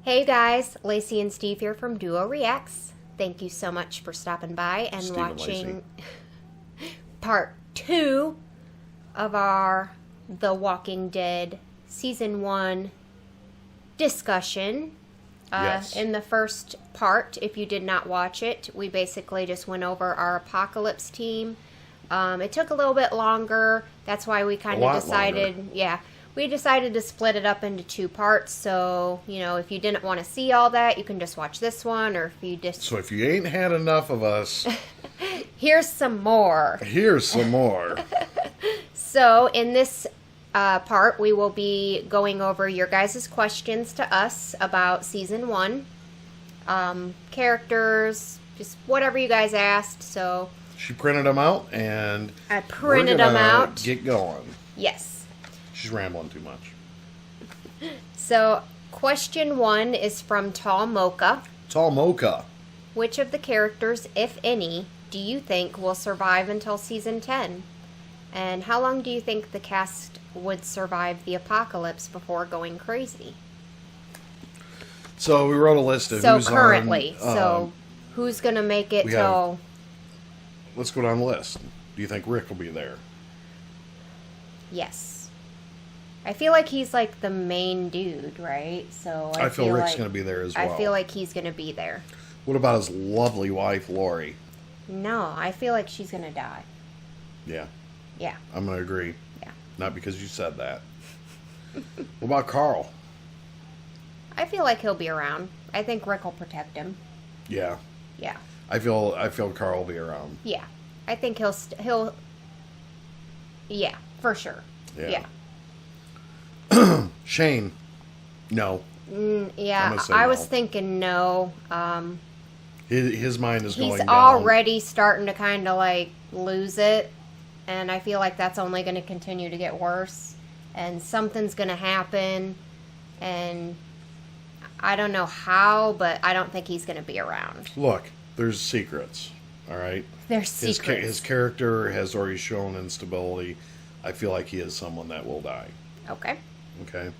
Hey guys, Lacey and Steve here from Duo Reacts. Thank you so much for stopping by and Steve watching part 2 of our The Walking Dead Season 1 discussion. Yes. In the first part, if you did not watch it, we basically just went over our apocalypse team. It took a little bit longer. That's why we kind of decided, we decided to split it up into 2 parts. So, if you didn't want to see all that, you can just watch this one, or if you just... So if you ain't had enough of us... Here's some more. Here's some more. So, in this part, we will be going over your guys' questions to us about Season 1. Characters, just whatever you guys asked, so... She printed them out, and... I printed them out. Get going. Yes. She's rambling too much. So, question 1 is from Tall Mocha. Tall Mocha. Which of the characters, if any, do you think will survive until Season 10? And how long do you think the cast would survive the apocalypse before going crazy? So, we wrote a list of who's currently. on... So, who's going to make it till... Let's go down the list. Do you think Rick will be there? Yes. I feel like he's like the main dude, right? So I feel Rick's going to be there as well. I feel like he's going to be there. What about his lovely wife, Lori? No, I feel like she's going to die. Yeah. Yeah. I'm going to agree. Yeah. Not because you said that. What about Carl? I feel like he'll be around. I think Rick will protect him. Yeah. Yeah. I feel Carl will be around. Yeah. I think he'll yeah, for sure. Yeah. Shane. No. Yeah, I was thinking no. His mind is going down. He's already starting to kind of like lose it, and I feel like that's only going to continue to get worse, and something's going to happen, and I don't know how, but I don't think he's going to be around. Look, there's secrets, all right? There's secrets. His character has already shown instability. I feel like he is someone that will die. Okay. Okay.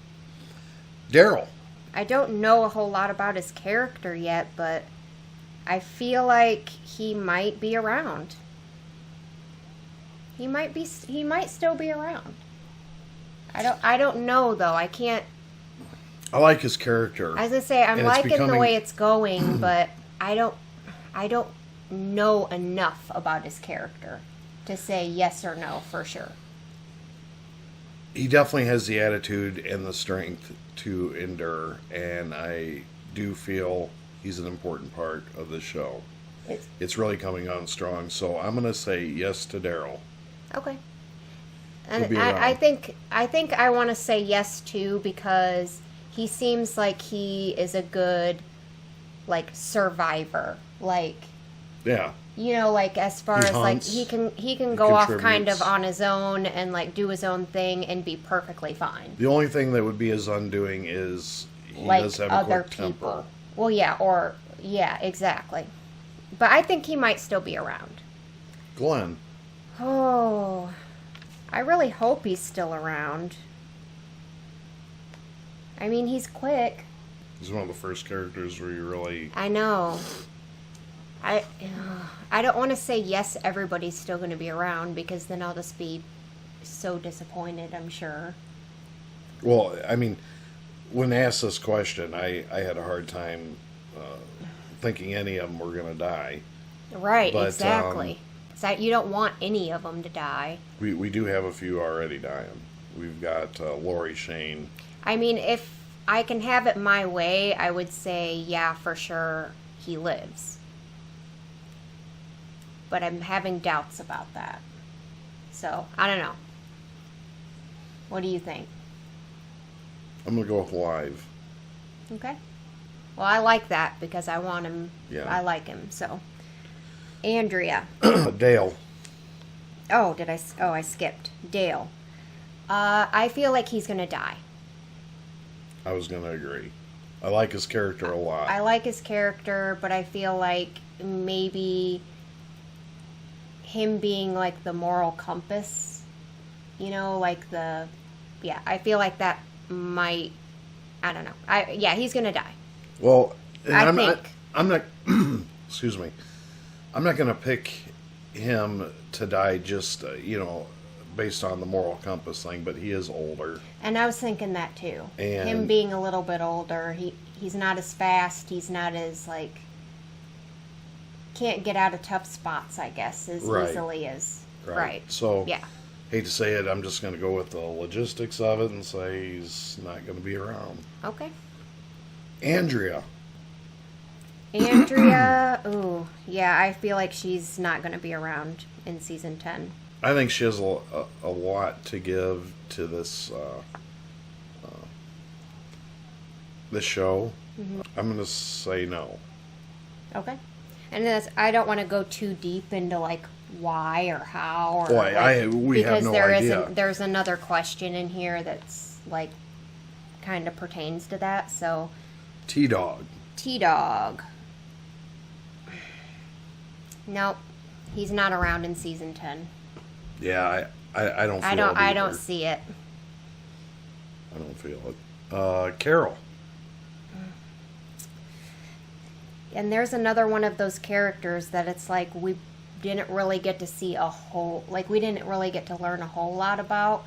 Daryl. I don't know a whole lot about his character yet, but I feel like he might be around. He might still be around. I don't know though. I can't. I like his character. I was gonna say I'm liking the way it's going, but I don't know enough about his character to say yes or no for sure. He definitely has the attitude and the strength to endure, and I do feel he's an important part of the show. It's really coming on strong, so I'm going to say yes to Daryl. Okay. And I think I want to say yes too, because he seems like he is a good survivor. Yeah. As far as hunts, he can go off kind of on his own and do his own thing and be perfectly fine. The only thing that would be his undoing is he does have a quick temper. Well, yeah, exactly. But I think he might still be around. Glenn. Oh, I really hope he's still around. I mean, he's quick. He's one of the first characters where you really... I know. I don't want to say yes, everybody's still going to be around, because then I'll just be so disappointed, I'm sure. Well, I mean, when asked this question, I had a hard time thinking any of them were going to die. Right, but, exactly. You don't want any of them to die. We do have a few already dying. We've got Lori, Shane. I mean, if I can have it my way, I would say, yeah, for sure, he lives. But I'm having doubts about that. So, I don't know. What do you think? I'm going to go with live. Okay. Well, I like that because I want him. Yeah. I like him, so. Andrea. Dale. Oh, I skipped. Dale. I feel like he's going to die. I was going to agree. I like his character a lot. I like his character, but I feel like maybe him being the moral compass, I feel like that might, I don't know. He's gonna die. Well, and I'm not excuse me. I'm not going to pick him to die just, based on the moral compass thing, but he is older. And I was thinking that too. And him being a little bit older, he's not as fast, he's not as, can't get out of tough spots, I guess, as easily as... Right. So, yeah. Hate to say it, I'm just going to go with the logistics of it and say he's not going to be around. Okay. Andrea, ooh, yeah, I feel like she's not going to be around in season 10. I think she has a lot to give to this this show. Mm-hmm. I'm going to say no. Okay. And I don't want to go too deep into why or how or we have no idea. There's another question in here that's kind of pertains to that. So T-Dog. Nope, he's not around in season 10. Yeah, I don't. I don't see it. I don't feel it. Carol. And there's another one of those characters that it's we didn't really get to see we didn't really get to learn a whole lot about.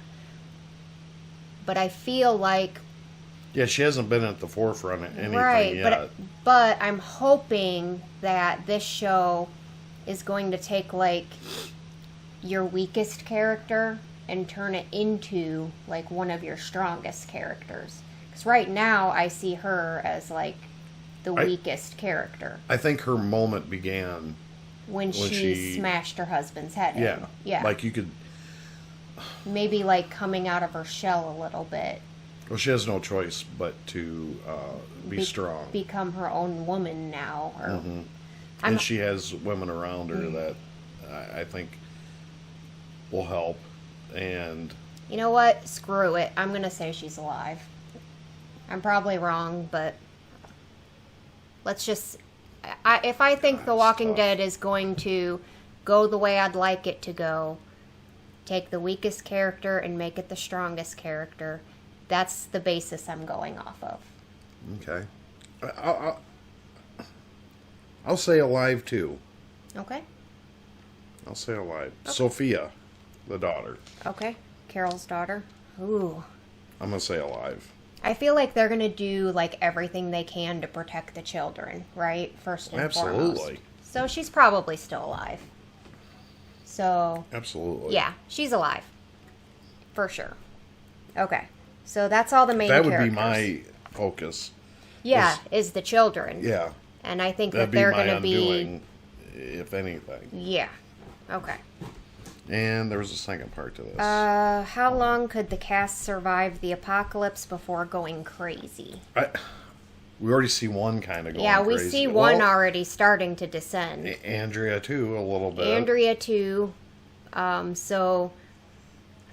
But I feel yeah, she hasn't been at the forefront of anything right, yet. But I'm hoping that this show is going to take your weakest character and turn it into one of your strongest characters. Because right now I see her as the weakest character. I think her moment began when she smashed her husband's head in. Yeah. You could... Maybe coming out of her shell a little bit. Well, she has no choice but to be strong. Become her own woman now. Mm-hmm. And she has women around her that I think will help. And you know what? Screw it. I'm going to say she's alive. I'm probably wrong, but let's just... if I think The Walking Dead is going to go the way I'd like it to go, take the weakest character and make it the strongest character, that's the basis I'm going off of. Okay. I'll say alive, too. Okay. I'll say alive. Okay. Sophia, the daughter. Okay. Carol's daughter. Ooh. I'm going to say alive. I feel like they're going to do everything they can to protect the children, right? First and foremost. Absolutely. So she's probably still alive. So. Absolutely. Yeah, she's alive. For sure. Okay. So that's all the main characters. That would be my focus. Yeah, is the children. Yeah. And I think that they're going to be... if anything. Yeah. Okay. And there was a second part to this. How long could the cast survive the apocalypse before going crazy? We already see one kind of going crazy. Yeah, we see one already starting to descend. Andrea, too, a little bit. Andrea, too. So...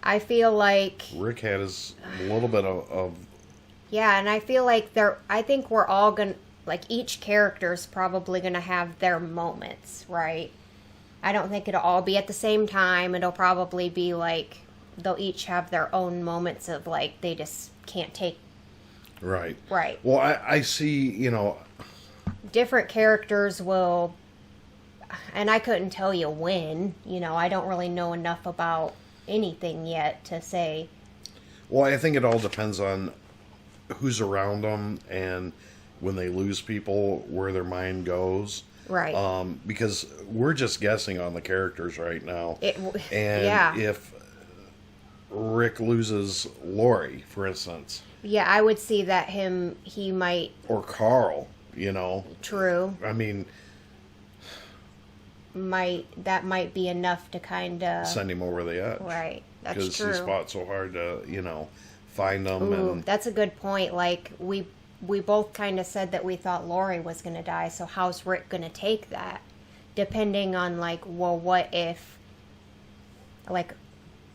I feel Rick had a little bit of... Yeah, and I feel I think we're all going to... each character's probably going to have their moments, right? I don't think it'll all be at the same time. It'll probably be they'll each have their own moments of they just can't take... Right. Right. Well, I see, different characters will... And I couldn't tell you when. I don't really know enough about... anything yet to say. Well, I think it all depends on who's around them and when they lose people, where their mind goes. Right. Because we're just guessing on the characters right now. If Rick loses Lori, for instance. Yeah, I would see that he might... Or Carl, True. I mean... That might be enough to kind of... Send him over the edge. Right, that's true. Because he fought so hard to, find them. Ooh, that's a good point. We both kind of said that we thought Lori was going to die, so how's Rick going to take that? Depending on, what if...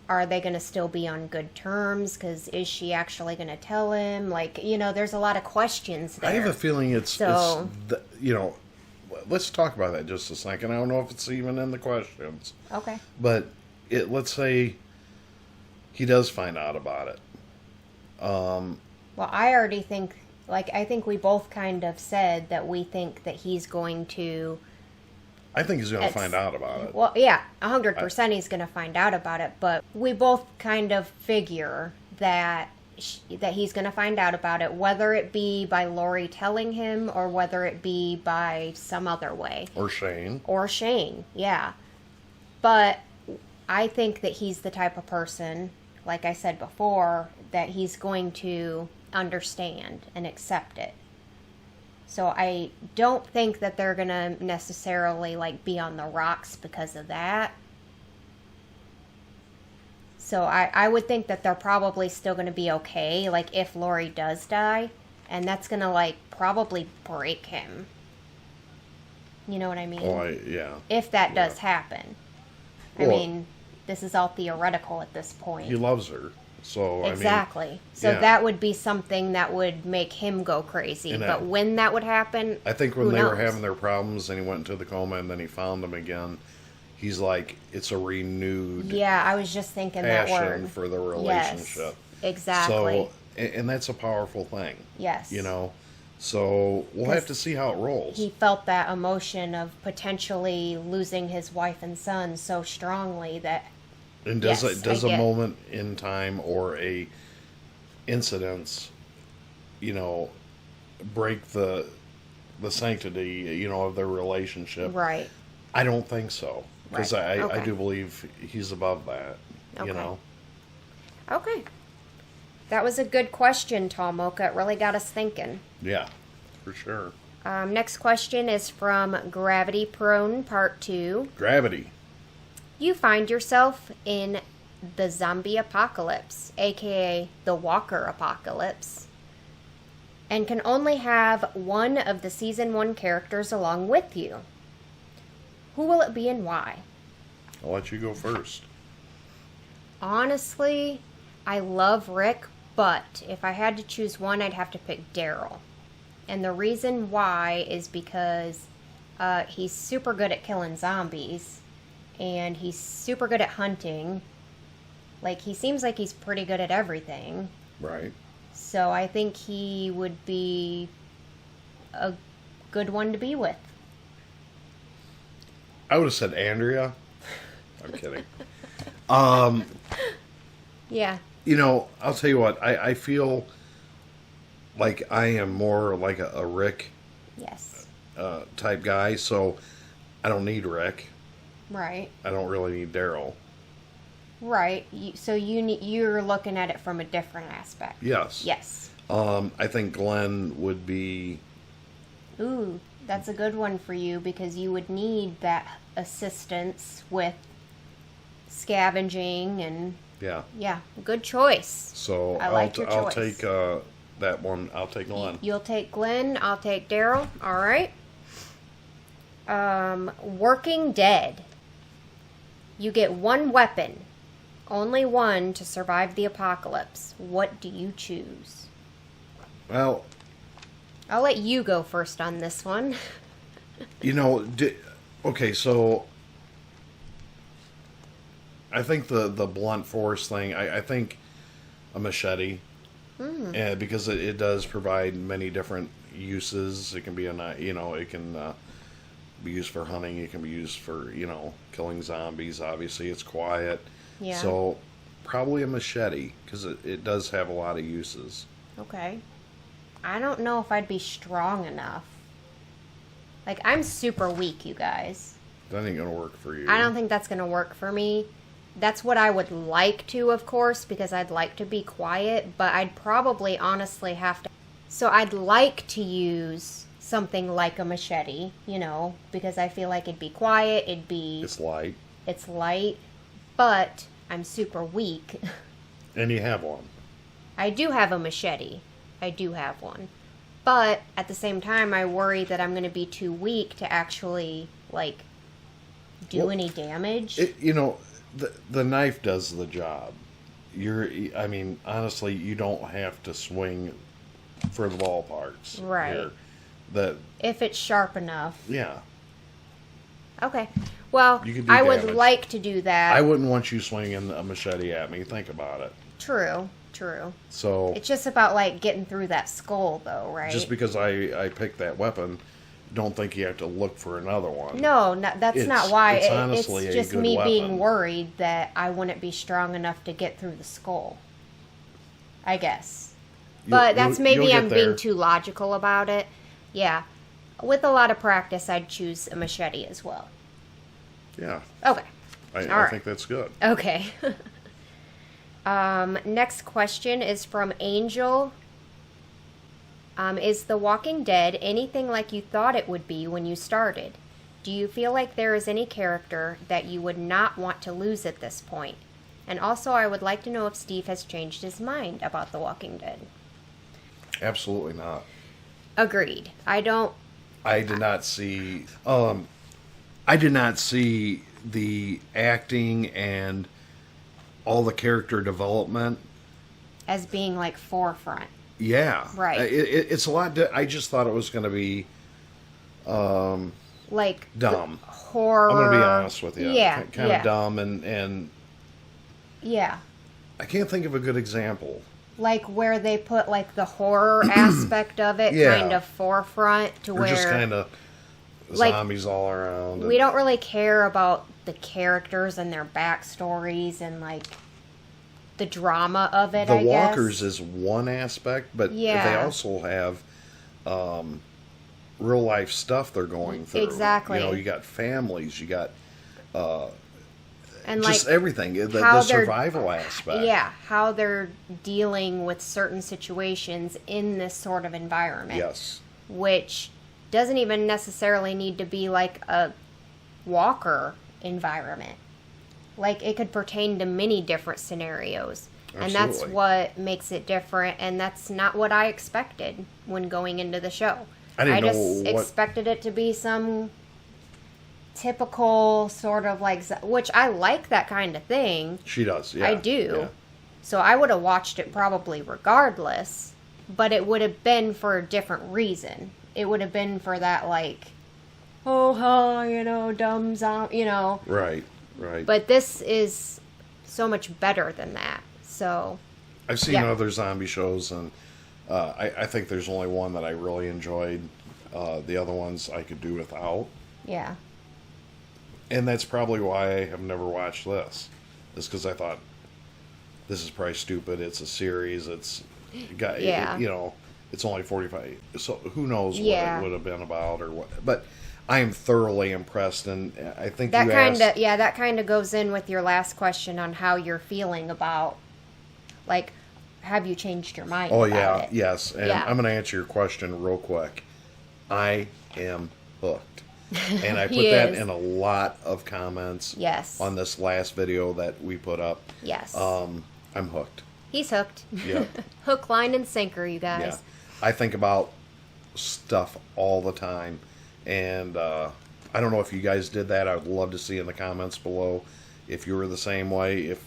are they going to still be on good terms? Because is she actually going to tell him? There's a lot of questions there. I have a feeling it's let's talk about that just a second. I don't know if it's even in the questions. Okay. But let's say he does find out about it. Well, I already think Like, I think we both kind of said that we think that he's going to... I think he's going to find out about it. Well, yeah, 100% he's going to find out about it, but we both kind of figure that he's going to find out about it, whether it be by Lori telling him or whether it be by some other way. Or Shane. Or Shane, yeah. But I think that he's the type of person, like I said before, that he's going to understand and accept it. So I don't think that they're going to necessarily, like, be on the rocks because of that. So I would think that they're probably still going to be okay, like, if Lori does die. And that's going to, like, probably break him. You know what I mean? Oh, yeah. If that does happen. I mean, this is all theoretical at this point. He loves her. So exactly. I mean, so that would be something that would make him go crazy. But when that would happen, I think when they were having their problems and he went into the coma and then he found them again, he's like, it's a renewed I was just thinking that word. for the relationship. Yes, exactly. So, and that's a powerful thing. Yes. You know? So we'll have to see how it rolls. He felt that emotion of potentially losing his wife and son so strongly that... And does a moment in time or a incidence, you know, break the sanctity, you know, of their relationship? Right. I don't think so. Because Right. I do believe he's above that, you know? Okay. That was a good question, Tom Mocha. It really got us thinking. Yeah, for sure. Next question is from Gravity Prone Part 2. Gravity. You find yourself in the zombie apocalypse, aka the Walker apocalypse, and can only have one of the Season 1 characters along with you. Who will it be and why? I'll let you go first. Honestly, I love Rick, but if I had to choose one, I'd have to pick Daryl. And the reason why is because he's super good at killing zombies. And he's super good at hunting. Like, he seems like he's pretty good at everything. Right. So I think he would be a good one to be with. I would have said Andrea. I'm kidding. Yeah. You know, I'll tell you what. I feel like I am more like a Rick type guy. So I don't need Rick. Right. I don't really need Daryl. Right. So you're looking at it from a different aspect. Yes. Yes. I think Glenn would be... Ooh, that's a good one for you because you would need that assistance with scavenging and... Yeah. Yeah, good choice. So I'll take that one. I'll take Glenn. You'll take Glenn. I'll take Daryl. All right. Working Dead. You get one weapon, only one, to survive the apocalypse. What do you choose? Well, I'll let you go first on this one. You know, okay, so I think the blunt force thing, I think a machete, because it does provide many different uses. It can be it can be used for hunting. It can be used for, killing zombies. Obviously, it's quiet. Yeah. So probably a machete, because it does have a lot of uses. Okay. I don't know if I'd be strong enough. Like, I'm super weak, you guys. That ain't gonna work for you. I don't think that's gonna work for me. That's what I would like to, of course, because I'd like to be quiet, but I'd probably honestly have to... So I'd like to use something like a machete, because I feel like it'd be quiet, It's light. It's light, but I'm super weak. And you have one. I do have a machete. I do have one. But at the same time, I worry that I'm going to be too weak to actually, do any damage. The knife does the job. Honestly, you don't have to swing for the ballparks. Right. Here. If it's sharp enough. Yeah. Okay. Well, I would like to do that. I wouldn't want you swinging a machete at me. Think about it. True. True. So it's just about like getting through that skull, though, right? Just because I picked that weapon, don't think you have to look for another one. No, that's not why. It's honestly it's just a good me weapon. being worried that I wouldn't be strong enough to get through the skull. I guess. But that's maybe I'm being too logical about it. Yeah. With a lot of practice, I'd choose a machete as well. Yeah. Okay. I think that's good. Okay. Next question is from Angel. Is The Walking Dead anything like you thought it would be when you started? Do you feel like there is any character that you would not want to lose at this point? And also, I would like to know if Steve has changed his mind about The Walking Dead. Absolutely not. Agreed. I did not see the acting and all the character development as being like forefront. Yeah. Right. It's a lot. I just thought it was going to be like dumb. Horror. I'm going to be honest with you. Yeah. Kind of dumb and yeah. I can't think of a good example. Like where they put like the horror aspect of it kind of forefront to where just kind of zombies all around. We don't really care about the characters and their backstories and like the drama of it. The walkers is one aspect, but yeah. they also have real life stuff they're going through. Exactly. You know, you got families, you got and just like everything. The survival aspect. Yeah, how they're dealing with certain situations in this sort of environment. Yes. Which doesn't even necessarily need to be like a walker environment. Like, it could pertain to many different scenarios. Absolutely. And that's what makes it different, and that's not what I expected when going into the show. I just expected it to be some typical sort of like, which I like that kind of thing. She does, yeah. I do. Yeah. So I would have watched it probably regardless, but it would have been for a different reason. It would have been for that, like, dumb zombie, Right. But this is so much better than that. So I've seen other zombie shows, and I think there's only one that I really enjoyed. The other ones I could do without. Yeah. And that's probably why I have never watched this. Is because I thought, this is probably stupid. It's a series. It's it's only 45. So who knows what it would have been about or what. But I am thoroughly impressed, and I think that kind of goes in with your last question on how you're feeling about, like, have you changed your mind about it? Yes. And I'm going to answer your question real quick. I am hooked. And I put that in a lot of comments on this last video that we put up. Yes. I'm hooked. He's hooked. Yeah. Hook, line, and sinker, you guys. Yeah. I think about stuff all the time. And I don't know if you guys did that. I would love to see in the comments below if you were the same way. If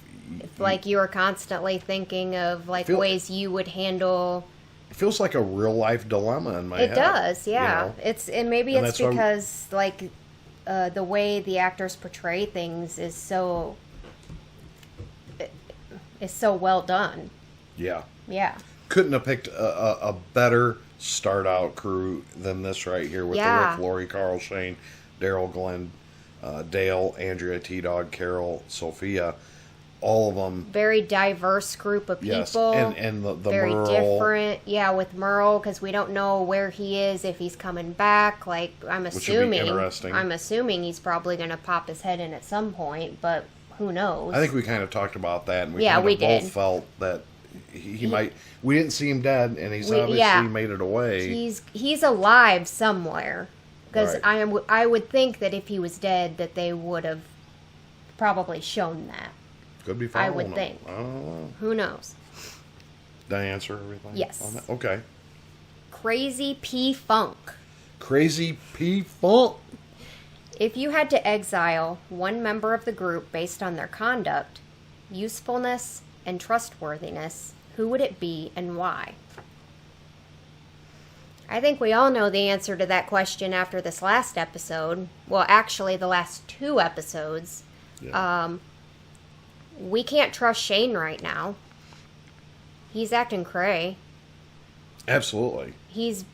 like you were constantly thinking of like ways you would handle. It feels like a real life dilemma in my head. It does, yeah. You know? It's because like the way the actors portray things is so well done. Yeah. Yeah. Couldn't have picked a better start out crew than this right here with the Rick, Lori, Carl, Shane, Daryl, Glenn, Dale, Andrea, T-Dog, Carol, Sophia. All of them. Very diverse group of people. Yes, and the very Merle. Different. Yeah, with Merle, because we don't know where he is, if he's coming back. Like, I'm assuming. Which would be interesting. I'm assuming he's probably going to pop his head in at some point, but who knows? I think we kind of talked about that, and we did. both felt that he might. We didn't see him dead, and he's obviously made it away. He's alive somewhere, because I would think that if he was dead, that they would have probably shown that. Could be following I would think. I don't know. Who knows? Did I answer everything? Yes. On that? Okay. Crazy P Funk. Crazy P Funk. If you had to exile one member of the group based on their conduct, usefulness, and trustworthiness, who would it be and why? I think we all know the answer to that question after this last episode. Well, actually, the last 2 episodes. Yeah. We can't trust Shane right now. He's acting cray. Absolutely. He's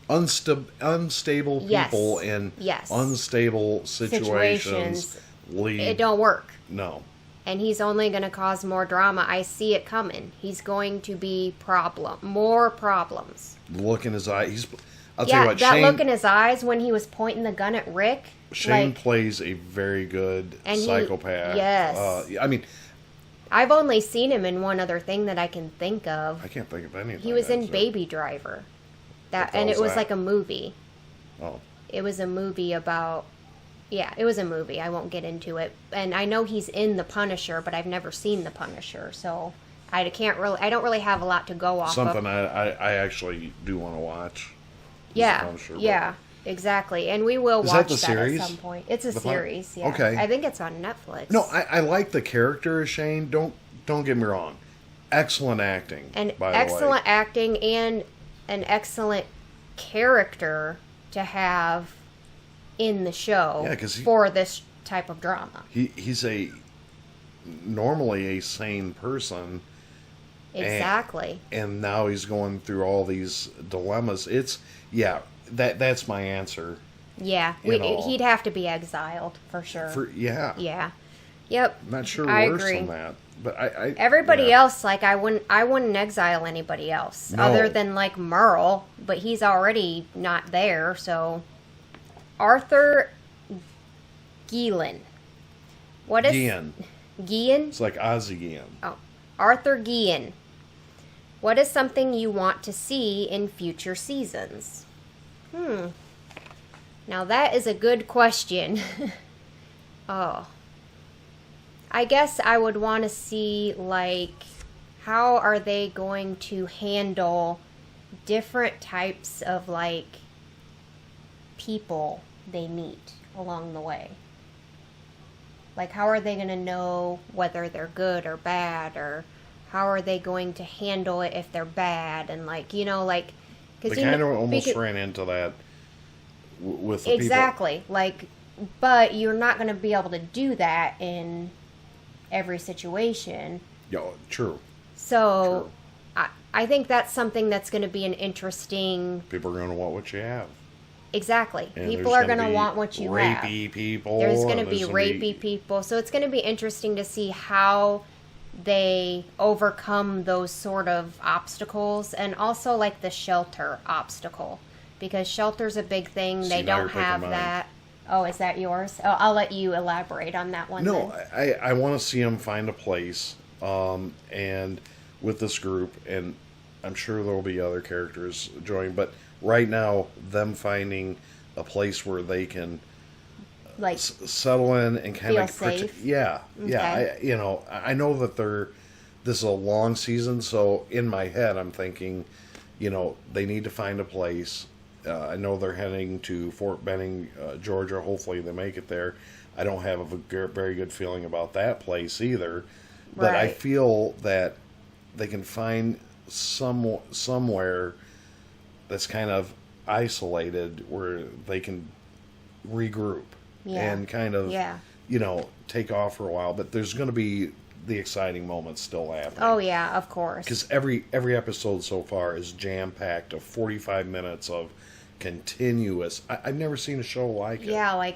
unstable people in unstable situations lead. It don't work. No. And he's only going to cause more drama. I see it coming. He's going to be more problems. Look in his eye. I'll tell tell you what, that Shane, look in his eyes when he was pointing the gun at Rick. Shane plays a very good psychopath. Yes. I mean, I've only seen him in one other thing that I can think of. I can't think of anything. He was in Baby Driver. And it was like a movie. Oh. It was a movie about... Yeah, it was a movie. I won't get into it. And I know he's in The Punisher, but I've never seen The Punisher, so I don't really have a lot to go off Something of. I actually do want to watch. Yeah, exactly. And we will watch that at some point. It's a series, yeah. Okay. I think it's on Netflix. No, I like the character of Shane. Don't get me wrong. Excellent acting, by the way. Excellent acting and an excellent character to have in the show for this type of drama. He's normally a sane person. Exactly. And now he's going through all these dilemmas. That's my answer. Yeah, he'd have to be exiled for sure. Yeah. Yep. I'm not sure I worse agree. than that. But everybody else, like I wouldn't exile anybody else other than like Merle, but he's already not there. So Arthur Guillen. What is Guillen? It's like Ozzy Guillen. Oh, Arthur Guillen. What is something you want to see in future seasons? Now that is a good question. Oh. I guess I would want to see, like, how are they going to handle different types of, like, people they meet along the way. Like, how are they going to know whether they're good or bad, or how are they going to handle it if they're bad, and, like, you know, like... Cause they kind of almost ran into that with the exactly. people. Like, but you're not going to be able to do that in every situation. Yeah, true. So, true. I think that's something that's going to be an interesting... People are going to want what you have. Exactly. And people are going to want what you have. Rapey people. There's going to be rapey people. So it's going to be interesting to see how they overcome those sort of obstacles, and also like the shelter obstacle, because shelter's a big thing. They don't have that. Oh, is that yours? Oh, I'll let you elaborate on that one. No, I want to see them find a place, and with this group, and I'm sure there will be other characters joining, but right now, them finding a place where they can like settle in and kind of safe. Yeah. I know that this is a long season, so in my head, I'm thinking, they need to find a place. I know they're heading to Fort Benning, Georgia. Hopefully they make it there. I don't have a very good feeling about that place either. But I feel that they can find somewhere that's kind of isolated where they can regroup and kind of, take off for a while. But there's going to be the exciting moments still happening. Oh, yeah, of course. Because every episode so far is jam-packed of 45 minutes of continuous. I've never seen a show like it. Yeah,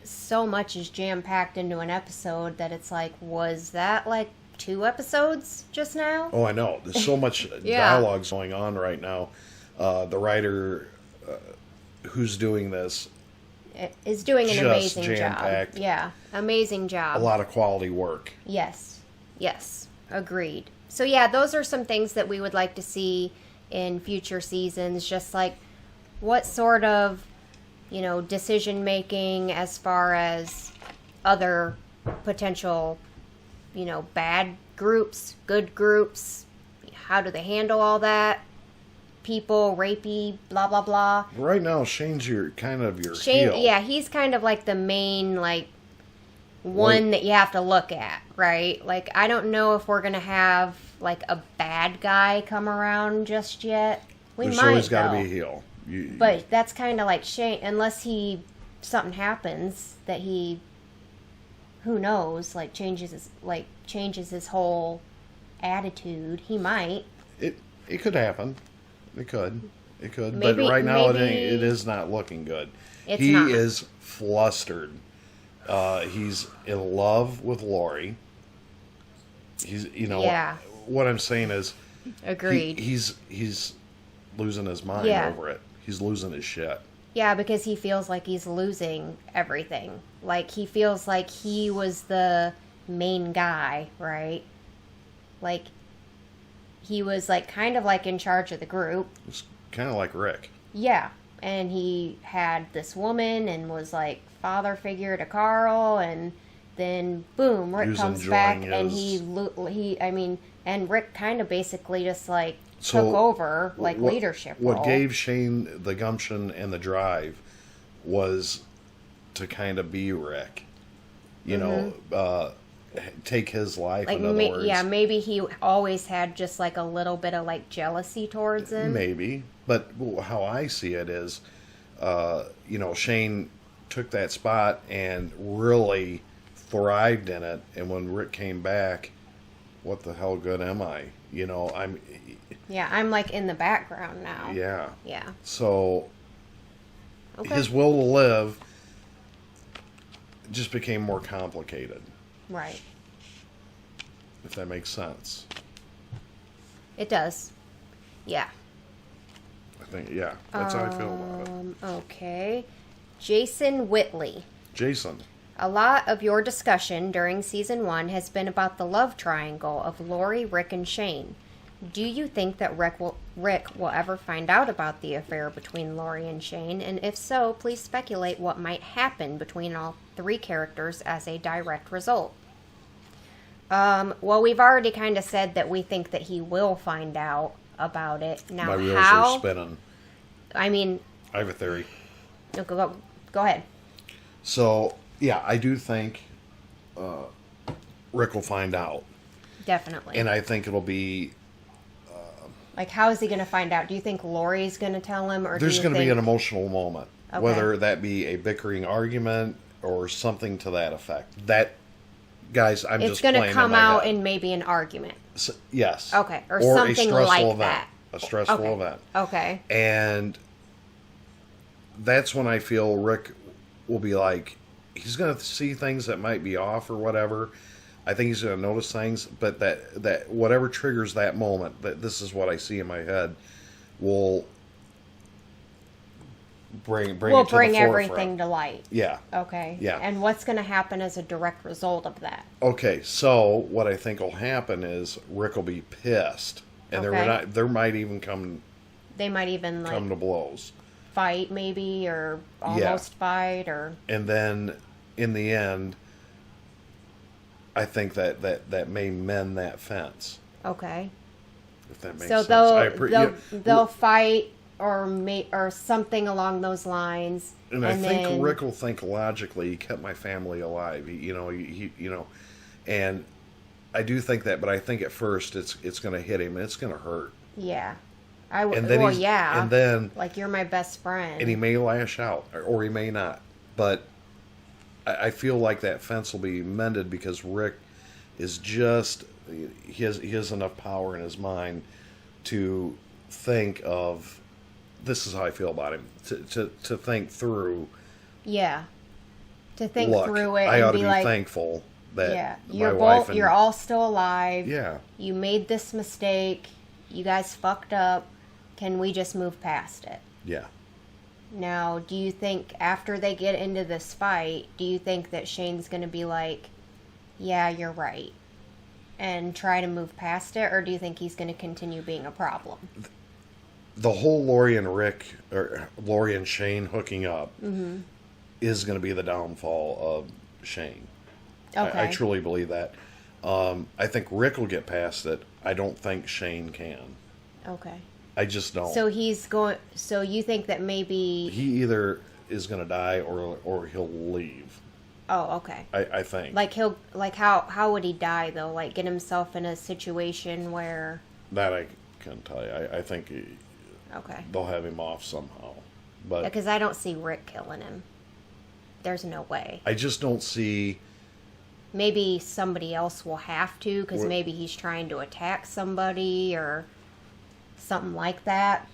so much is jam-packed into an episode that it's like, was that like 2 episodes just now? Oh, I know. There's so much dialogue going on right now. The writer who's doing this is doing an amazing jam-packed. job. Yeah, amazing job. A lot of quality work. Yes, agreed. So yeah, those are some things that we would like to see in future seasons, just like what sort of, decision making as far as other potential, bad groups, good groups, how do they handle all that? People, rapey, blah, blah, blah. Right now, Shane's your Shane, heel. Yeah, he's kind of like the main, one that you have to look at, right? Like, I don't know if we're going to have, a bad guy come around just yet. There's always got to be a heel. But that's kind of like Shane, unless something happens that he, who knows, changes his whole attitude. He might. It could happen. It could. Maybe, but right now it is not looking good. He is flustered. He's in love with Lori. He's, what I'm saying is, agreed. He's losing his mind over it. He's losing his shit. Yeah, because he feels like he's losing everything. Like, he feels like he was the main guy, right? Like, he was, like, kind of, like, in charge of the group. It's kind of like Rick. Yeah, and he had this woman and was, like, father figure to Carl, and then, boom, Rick comes back, and and Rick kind of basically just, like, took over, like, leadership role. What gave Shane the gumption and the drive was to kind of be Rick. Take his life, like, in other words. Yeah, maybe he always had just, like, a little bit of, like, jealousy towards him. Maybe. But how I see it is, Shane took that spot and really thrived in it. And when Rick came back, what the hell good am I? I'm like in the background now. Yeah. Yeah. So his will to live just became more complicated. Right. If that makes sense. It does. Yeah. I think, that's how I feel about it. Okay. Jason Whitley. Jason. A lot of your discussion during season 1 has been about the love triangle of Lori, Rick, and Shane. Do you think that Rick will ever find out about the affair between Lori and Shane? And if so, please speculate what might happen between all 3 characters as a direct result. Well, we've already kind of said that we think that he will find out about it. Now, my wheels are spinning. I mean, I have a theory. Go ahead. So, yeah, I do think Rick will find out. Definitely. And I think it'll be... like, how is he going to find out? Do you think Lori's going to tell him? Or there's going to be an emotional moment. Okay. Whether that be a bickering argument or something to that effect. That, guys, I'm just playing in my head. It's going to come out in maybe an argument. So, yes. Okay. Or something like event. that. A stressful event. Okay. And that's when I feel Rick will be like, he's going to see things that might be off or whatever. I think he's going to notice things, but that whatever triggers that moment, that this is what I see in my head, will bring everything to light. Yeah. Okay. Yeah. And what's going to happen as a direct result of that? Okay, so what I think will happen is Rick will be pissed, and there might even come. They might even come to blows. Fight maybe, or almost fight, or. And then, in the end, I think that may mend that fence. Okay. If that makes sense. So they'll fight or something along those lines. And I think Rick will think logically. He kept my family alive. He and I do think that, but I think at first it's going to hit him and it's going to hurt. Yeah. And then like, you're my best friend. And he may lash out or he may not, but I feel like that fence will be mended because Rick is just he has enough power in his mind to think of, this is how I feel about him, to think through. Yeah. To think through it. I ought to be thankful that you're all still alive. Yeah. You made this mistake. You guys fucked up. Can we just move past it? Yeah. Now, do you think after they get into this fight, do you think that Shane's going to be like, yeah, you're right, and try to move past it, or do you think he's going to continue being a problem? The whole Lori and Shane hooking up is going to be the downfall of Shane. Okay. I truly believe that. I think Rick will get past it. I don't think Shane can. Okay. I just don't. So you think that maybe he either is going to die or he'll leave. Oh, okay. I think. How would he die though? Like, get himself in a situation where. That I couldn't tell you. I think okay. They'll have him off somehow, but because I don't see Rick killing him. There's no way. I just don't see maybe somebody else will have to, because maybe he's trying to attack somebody or something like that.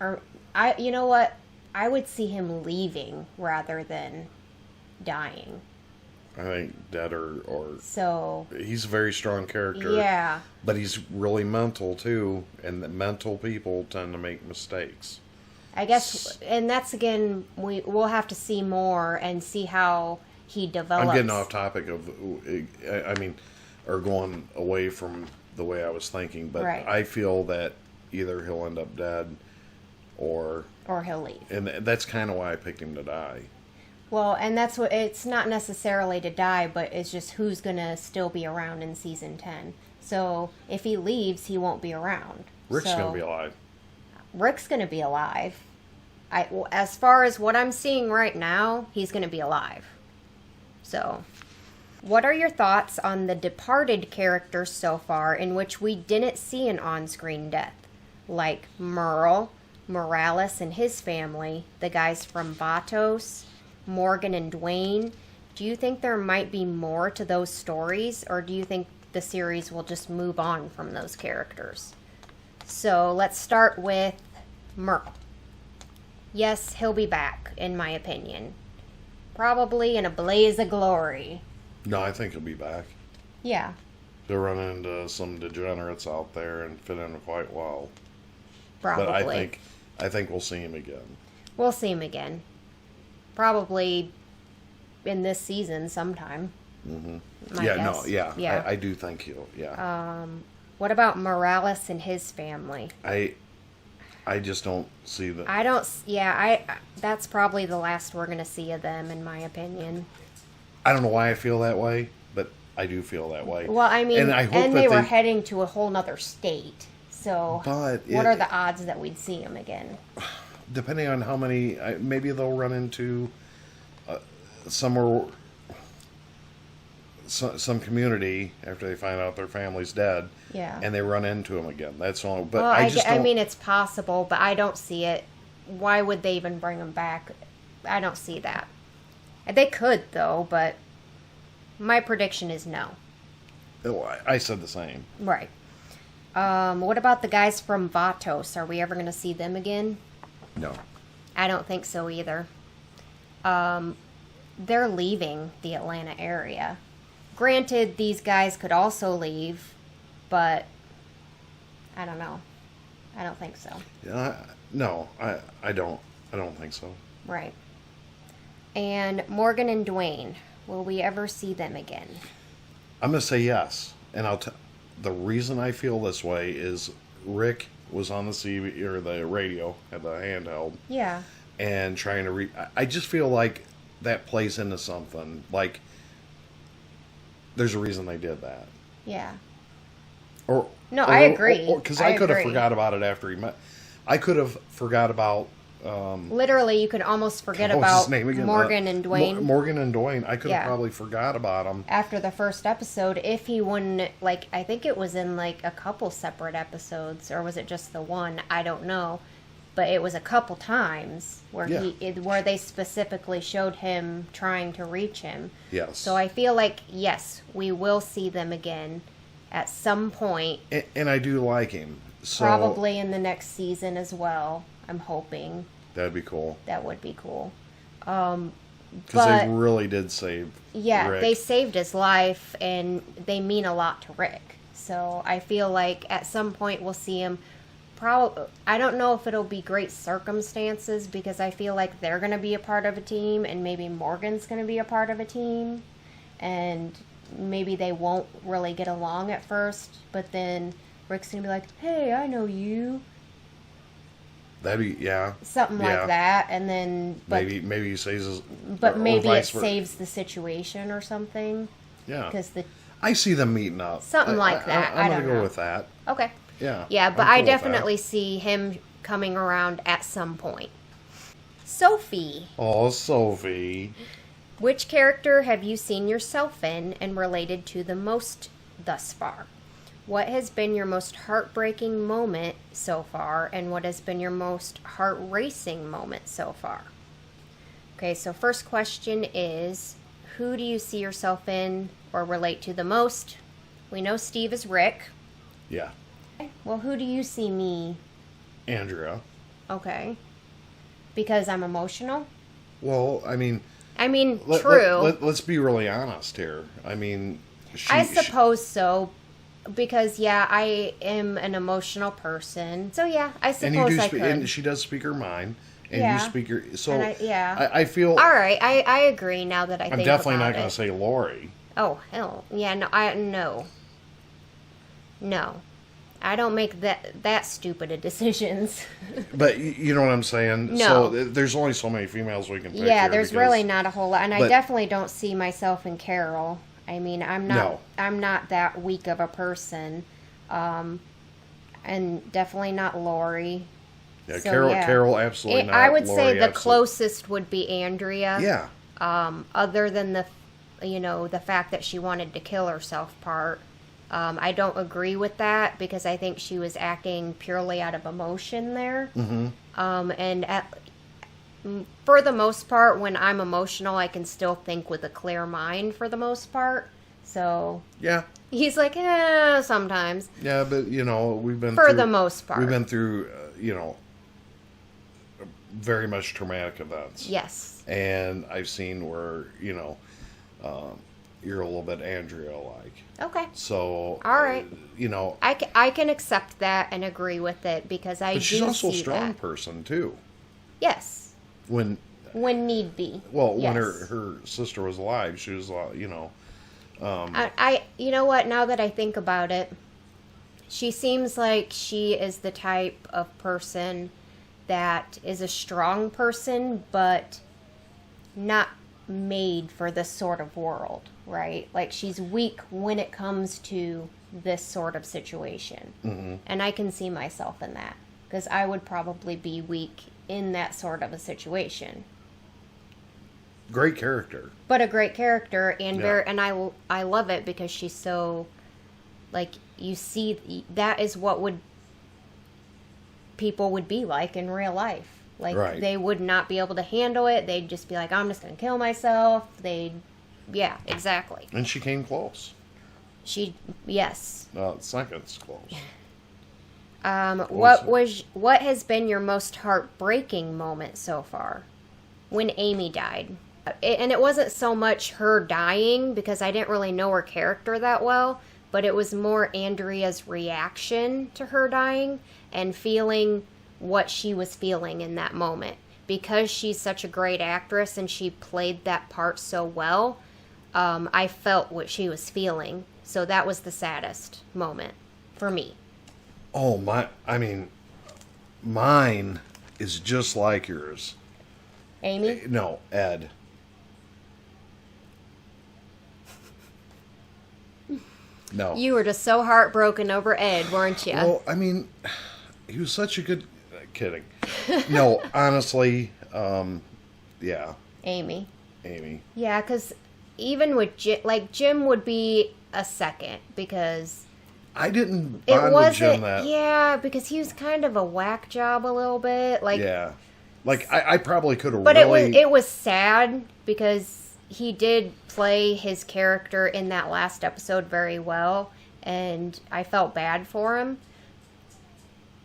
Or, you know what? I would see him leaving rather than dying. I think dead or so. He's a very strong character. Yeah. But he's really mental too, and the mental people tend to make mistakes. I guess, and that's again, we'll have to see more and see how he develops. I'm getting off topic or going away from the way I was thinking, but right. I feel that either he'll end up dead or he'll leave. And that's kind of why I picked him to die. Well, and that's what, it's not necessarily to die, but it's just who's going to still be around in season 10. So if he leaves, he won't be around. Rick's going to be alive. Rick's going to be alive. As far as what I'm seeing right now, he's going to be alive. So, what are your thoughts on the departed characters so far in which we didn't see an on-screen death? Like Merle, Morales and his family, the guys from Vatos, Morgan and Dwayne. Do you think there might be more to those stories, or do you think the series will just move on from those characters? So let's start with Merle. Yes, he'll be back, in my opinion. Probably in a blaze of glory. No, I think he'll be back. Yeah. They'll run into some degenerates out there and fit in quite well. Probably. But I think we'll see him again. We'll see him again. Probably in this season sometime. Mm-hmm. Yeah. I do think he'll, yeah. What about Morales and his family? I just don't see that. That's probably the last we're going to see of them, in my opinion. I don't know why I feel that way, but I do feel that way. Well, I mean, and they were heading to a whole nother state, so what are the odds that we'd see them again? Depending on how many, maybe they'll run into some community after they find out their family's dead. Yeah. And they run into them again. That's all. But well, I mean, it's possible, but I don't see it. Why would they even bring them back? I don't see that. They could, though, but my prediction is no. I said the same. Right. What about the guys from Vatos? Are we ever going to see them again? No. I don't think so either. They're leaving the Atlanta area. Granted, these guys could also leave, but I don't know. I don't think so. No, I don't think so. Right. And Morgan and Dwayne, will we ever see them again? I'm going to say yes. And the reason I feel this way is Rick was on the CV or the radio, had the handheld. Yeah. And trying to I just feel like that plays into something. Like, there's a reason they did that. Yeah. I agree. Because I could have forgot about it after he met. I could have forgot about. Literally, you could almost forget about Morgan and Dwayne. Morgan and Dwayne. I could have probably forgot about them after the first episode if he wouldn't. Like, I think it was in like a couple separate episodes, or was it just the one? I don't know, but it was a couple times where where they specifically showed him trying to reach him. Yes. So I feel like yes, we will see them again at some point, and I do like him. So probably in the next season as well. I'm hoping. That'd be cool. That would be cool. Because they really did save Rick. They saved his life, and they mean a lot to Rick. So I feel like at some point we'll see him. I don't know if it'll be great circumstances, because I feel like they're going to be a part of a team, and maybe Morgan's going to be a part of a team. And maybe they won't really get along at first, but then Rick's going to be like, hey, I know you. That'd be something like that, and then maybe he saves, maybe it saves the situation or something. Yeah, because I see them meeting up, something like that. I'm gonna go with that. Okay. Yeah, but I definitely see him coming around at some point. Sophie. Oh, Sophie. Which character have you seen yourself in and related to the most thus far? What has been your most heartbreaking moment so far, and what has been your most heart-racing moment so far? Okay, so first question is, who do you see yourself in or relate to the most? We know Steve is Rick. Yeah. Well, who do you see me? Andrea. Okay. Because I'm emotional? Well, I mean, true. Let's be really honest here. I mean, I suppose so. Because, yeah, I am an emotional person. So, yeah, I suppose I could. And she does speak her mind. And yeah. you speak your... So, I feel... All right, I agree now that I think about it. I'm definitely not going to say Lori. Oh, hell. Yeah, no. No. I don't make that stupid of decisions. But you know what I'm saying? No. So there's only so many females we can pick. Yeah, there's really not a whole lot. And I definitely don't see myself in Carol. I mean, I'm not that weak of a person. And definitely not Lori. Yeah, so, Carol absolutely not. I would Lori, say the closest would be Andrea. Yeah. Other than the fact that she wanted to kill herself part. I don't agree with that because I think she was acting purely out of emotion there. Mm-hmm. For the most part, when I'm emotional, I can still think with a clear mind for the most part. So yeah, he's like, sometimes. Yeah, but we've been for the most part. We've been through very much traumatic events. Yes, and I've seen where you're a little bit Andrea-like. Okay. So, all right. I can accept that and agree with it because I do see that. But she's also a strong person, too. Yes. When need be. Well, yes. When her sister was alive, she was, you know what, now that I think about it, she seems like she is the type of person that is a strong person, but not made for this sort of world, right? Like, she's weak when it comes to this sort of situation. Mm-hmm. And I can see myself in that, because I would probably be weak in that sort of a situation. Great character. But a great character, and and I love it because she's so, like, you see, that is what people would be like in real life. Like, right. They would not be able to handle it. They'd just be like, I'm just going to kill myself. Yeah, exactly. And she came close. Yes. Seconds close. What has been your most heartbreaking moment so far? When Amy died. And it wasn't so much her dying, because I didn't really know her character that well, but it was more Andrea's reaction to her dying and feeling what she was feeling in that moment. Because she's such a great actress and she played that part so well, I felt what she was feeling. So that was the saddest moment for me. Oh, mine is just like yours. Amy? No, Ed. No. You were just so heartbroken over Ed, weren't you? Well, he was such a good... Kidding. No, honestly, yeah. Amy. Yeah, because even with Jim would be a second, because... I didn't bond with Jim that... Yeah, because he was kind of a whack job a little bit. Like, yeah. Like, I probably could have But it was sad, because he did play his character in that last episode very well, and I felt bad for him.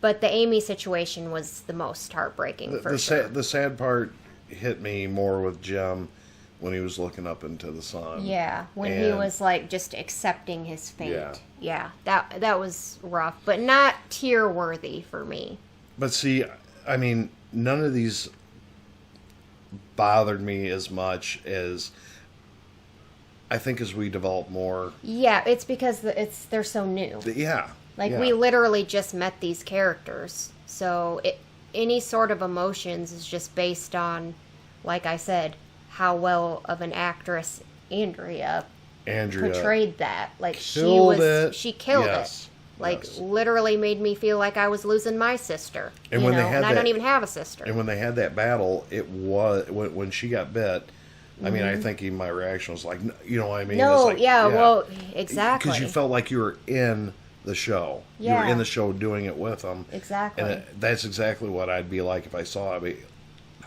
But the Amy situation was the most heartbreaking, for sure. The sad part hit me more with Jim when he was looking up into the sun. Yeah, when he was, like, just accepting his fate. Yeah, that was rough, but not tear-worthy for me. But see, none of these bothered me as much as... I think as we develop more... Yeah, it's because they're so new. Yeah. We literally just met these characters. So any sort of emotions is just based on, like I said, how well of an actress Andrea portrayed that. Like, she killed it. Like, literally made me feel like I was losing my sister. And I don't even have a sister. And when they had that battle, it was... When she got bit... I think even my reaction was like, you know what I mean? No, well, exactly. Because you felt like you were in the show. Yeah. You were in the show doing it with them. Exactly. And that's exactly what I'd be like if I saw it.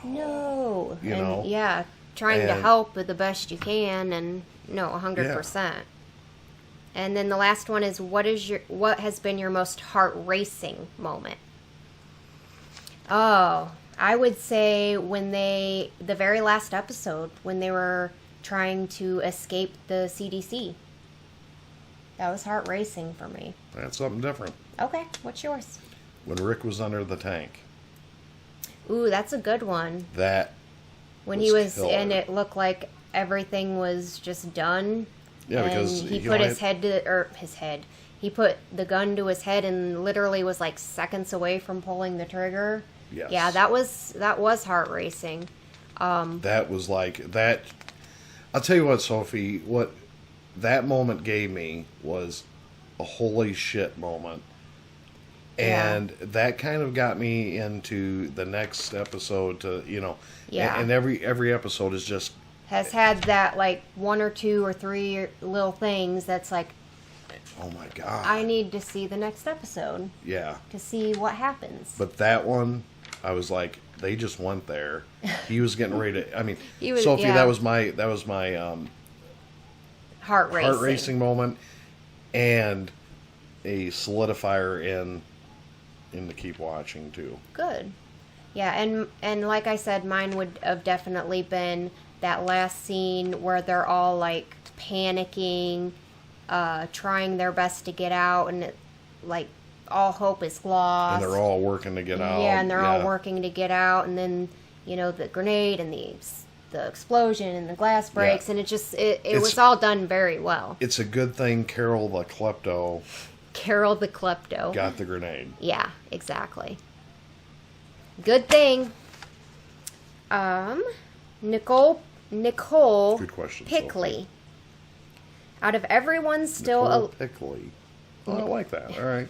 No. You know? Yeah, trying to help with the best you can, and 100%. Yeah. And then the last one is what has been your most heart racing moment? Oh, I would say the very last episode when they were trying to escape the CDC. That was heart racing for me. That's something different. Okay, what's yours? When Rick was under the tank. Ooh, that's a good one. That when he was killer. And it looked like everything was just done. Yeah, because he put he put the gun to his head and literally was like seconds away from pulling the trigger. Yes. Yeah, that was heart racing. That was like that. I'll tell you what, Sophie. What that moment gave me was a holy shit moment. And that kind of got me into the next episode to, and every episode is just... has had that, like, 1 or 2 or 3 little things that's like... Oh, my God. I need to see the next episode. Yeah. To see what happens. But that one, I was like, they just went there. He was getting ready to... I mean, Sophie, that was my heart racing moment. And a solidifier in to keep watching too. Good. Yeah, and like I said, mine would have definitely been that last scene where they're all like panicking, trying their best to get out, and like all hope is lost. And they're all working to get out. Yeah, and they're all working to get out, and then the grenade and the explosion and the glass breaks, and it was all done very well. It's a good thing Carol the klepto got the grenade. Yeah, exactly. Good thing. Nicole good question, Pickley. Sophie. Out of everyone still Pickley. Oh, I like that. All right.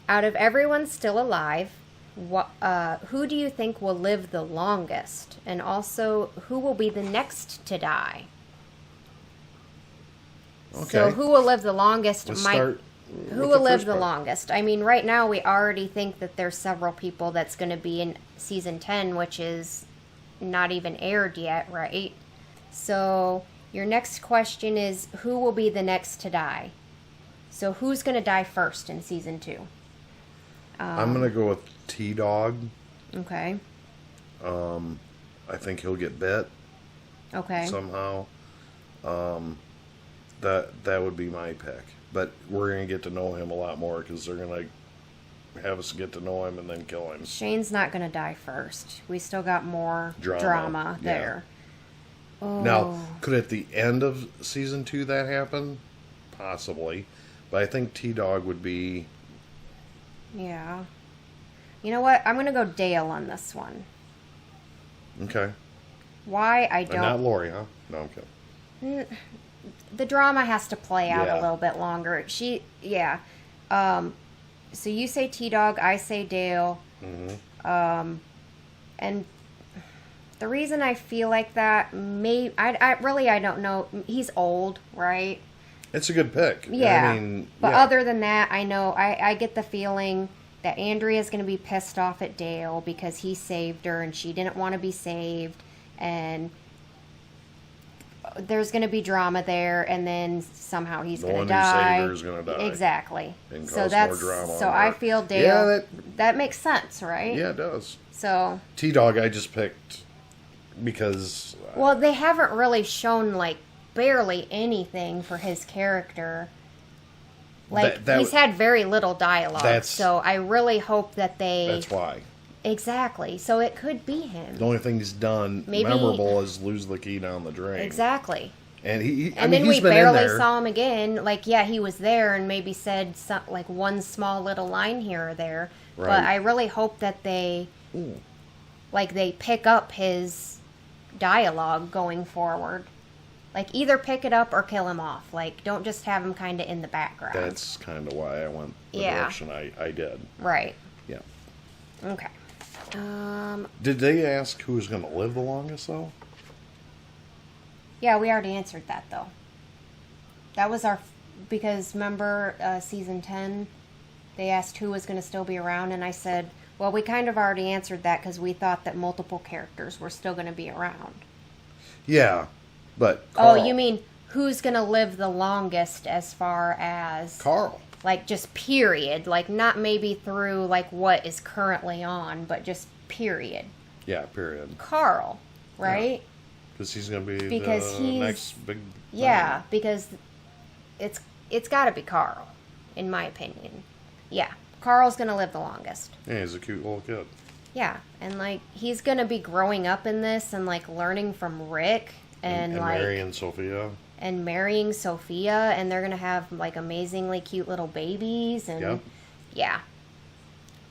Out of everyone still alive, who do you think will live the longest? And also, who will be the next to die? Okay. So who will live the longest Who will live the longest? I mean, right now we already think that there's several people that's going to be in season 10, which is not even aired yet, right? So your next question is, who will be the next to die? So who's going to die first in season 2? I'm going to go with T-Dog. Okay. I think he'll get bit. Okay. Somehow. That would be my pick. But we're going to get to know him a lot more because they're going to have us get to know him and then kill him. Shane's not going to die first. We still got more drama there. Yeah. Oh. Now, could at the end of season 2 that happen? Possibly. But I think T-Dog would be... Yeah. You know what? I'm going to go Dale on this one. Okay. Why? I don't... And not Lori, huh? No, I'm kidding. The drama has to play out a little bit longer. So you say T-Dog, I say Dale. Mm-hmm. And the reason I feel like that, I don't know. He's old, right? It's a good pick. Yeah. I mean, but other than that, I know, I get the feeling that Andrea's going to be pissed off at Dale because he saved her and she didn't want to be saved. And there's going to be drama there, and then somehow he's going to die. The one who saved her is going to die. Exactly. And cause more drama. So I feel Dale. That makes sense, right? Yeah, it does. So T-Dog, I just picked because. Well, they haven't really shown like barely anything for his character. Like he's had very little dialogue. So I really hope that they. That's why. Exactly. So it could be him. The only thing he's done memorable is lose the key down the drain. Exactly. And then we barely saw him again. Like, yeah, he was there and maybe said like one small little line here or there. Right. But I really hope that they pick up his dialogue going forward. Like, either pick it up or kill him off. Like, don't just have him kind of in the background. That's kind of why I went the direction I did. Right. Yeah. Okay. Did they ask who was going to live the longest, though? Yeah, we already answered that, though. That was because remember season 10, they asked who was going to still be around, and I said, well, we kind of already answered that because we thought that multiple characters were still going to be around. Yeah, but Carl. Oh, you mean who's going to live the longest as far as... Carl. Like, just period. Like, not maybe through, like, what is currently on, but just period. Yeah, period. Carl, right? Because he's going to be because the next big thing. Yeah, because it's got to be Carl, in my opinion. Yeah, Carl's going to live the longest. Yeah, he's a cute little kid. Yeah, and, like, he's going to be growing up in this and, like, learning from Rick and like... marrying Sophia. And marrying Sophia, and they're going to have, like, amazingly cute little babies, and... Yep. Yeah.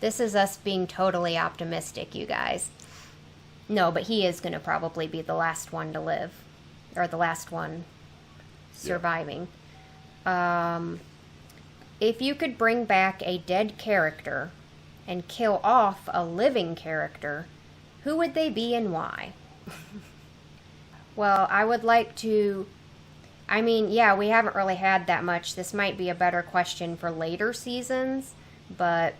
This is us being totally optimistic, you guys. No, but he is going to probably be the last one to live. Or the last one surviving. If you could bring back a dead character and kill off a living character, who would they be and why? Well, I would like to... I mean, yeah, we haven't really had that much. This might be a better question for later seasons, but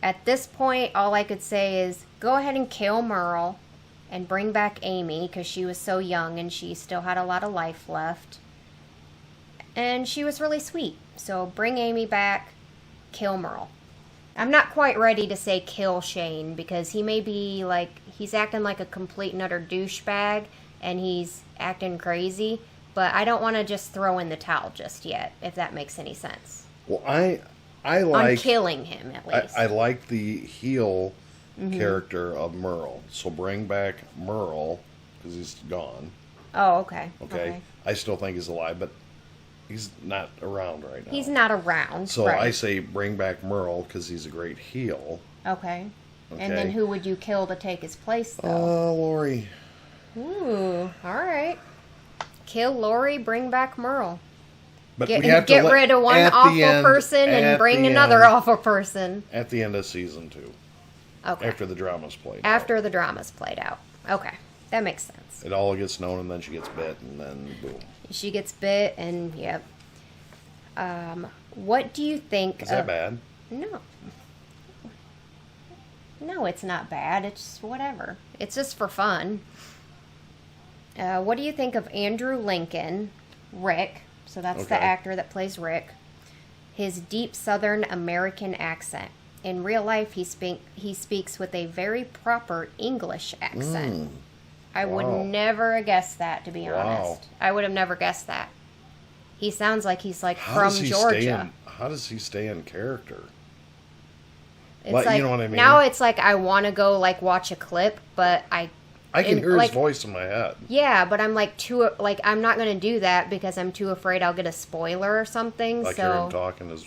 at this point, all I could say is go ahead and kill Merle and bring back Amy, because she was so young and she still had a lot of life left. And she was really sweet. So bring Amy back, kill Merle. I'm not quite ready to say kill Shane, because he may be like, he's acting like a complete and utter douchebag, and he's acting crazy. But I don't want to just throw in the towel just yet, if that makes any sense. Well, I like... On killing him, at least. I like the heel character of Merle. So bring back Merle, because he's gone. Oh, okay. Okay. I still think he's alive, but he's not around right now. He's not around, So right. I say bring back Merle, because he's a great heel. Okay. And then who would you kill to take his place, though? Lori. Ooh, all right. Kill Lori, bring back Merle. But get we have get to rid of one awful person and bring another awful person. At the end of season 2. Okay. After the drama's played out. After the drama's played out. Okay. That makes sense. It all gets known, and then she gets bit, and then boom. She gets bit, and yep. What do you think Is that bad? No. No, it's not bad. It's whatever. It's just for fun. What do you think of Andrew Lincoln, Rick? So that's the actor that plays Rick. His deep Southern American accent. In real life, he speaks with a very proper English accent. I would never have guessed that, to be honest. I would have never guessed that. He sounds like he's like from Georgia. How does he stay in character? It's like, you know what I mean? Now it's like I want to go like watch a clip, but I can hear his voice in my head. Yeah, but I'm like I'm not going to do that because I'm too afraid I'll get a spoiler or something. Like hear him talking his...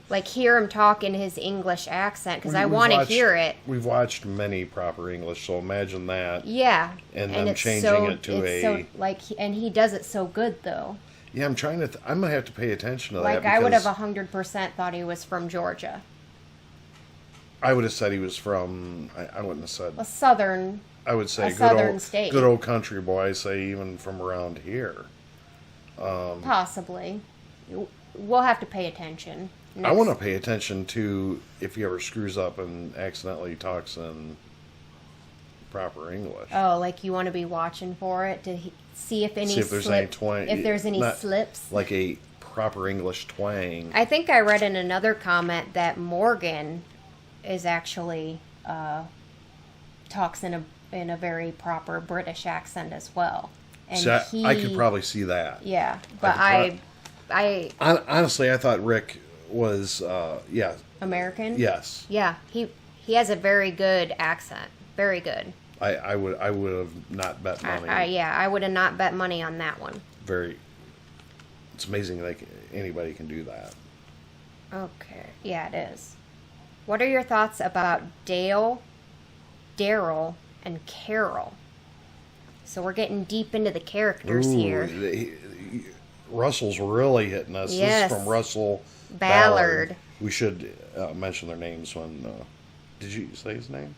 Like hear him talk in his English accent because I want to hear it. We've watched many proper English, so imagine that. Yeah, and then changing it to a and he does it so good though. Yeah, I'm trying to. I'm gonna have to pay attention to that. Like I would have 100% thought he was from Georgia. I would have said he was from. I wouldn't have said a southern. I would say southern state. Good old country boy. I say even from around here. Possibly. We'll have to pay attention. I want to pay attention to if he ever screws up and accidentally talks in proper English. Oh, like you want to be watching for it to see if there's any twang. If there's any slips, like a proper English twang. I think I read in another comment that Morgan is actually talks in a very proper British accent as well. And so I could probably see that. Yeah, but I honestly I thought Rick was American. Yes. Yeah, he has a very good accent. Very good. I would have not bet money. I would have not bet money on that one. It's amazing that anybody can do that. Okay. Yeah, it is. What are your thoughts about Dale, Daryl, and Carol? So we're getting deep into the characters here. Russell's really hitting us. Yes. This is from Russell Ballard. We should mention their names when... did you say his name?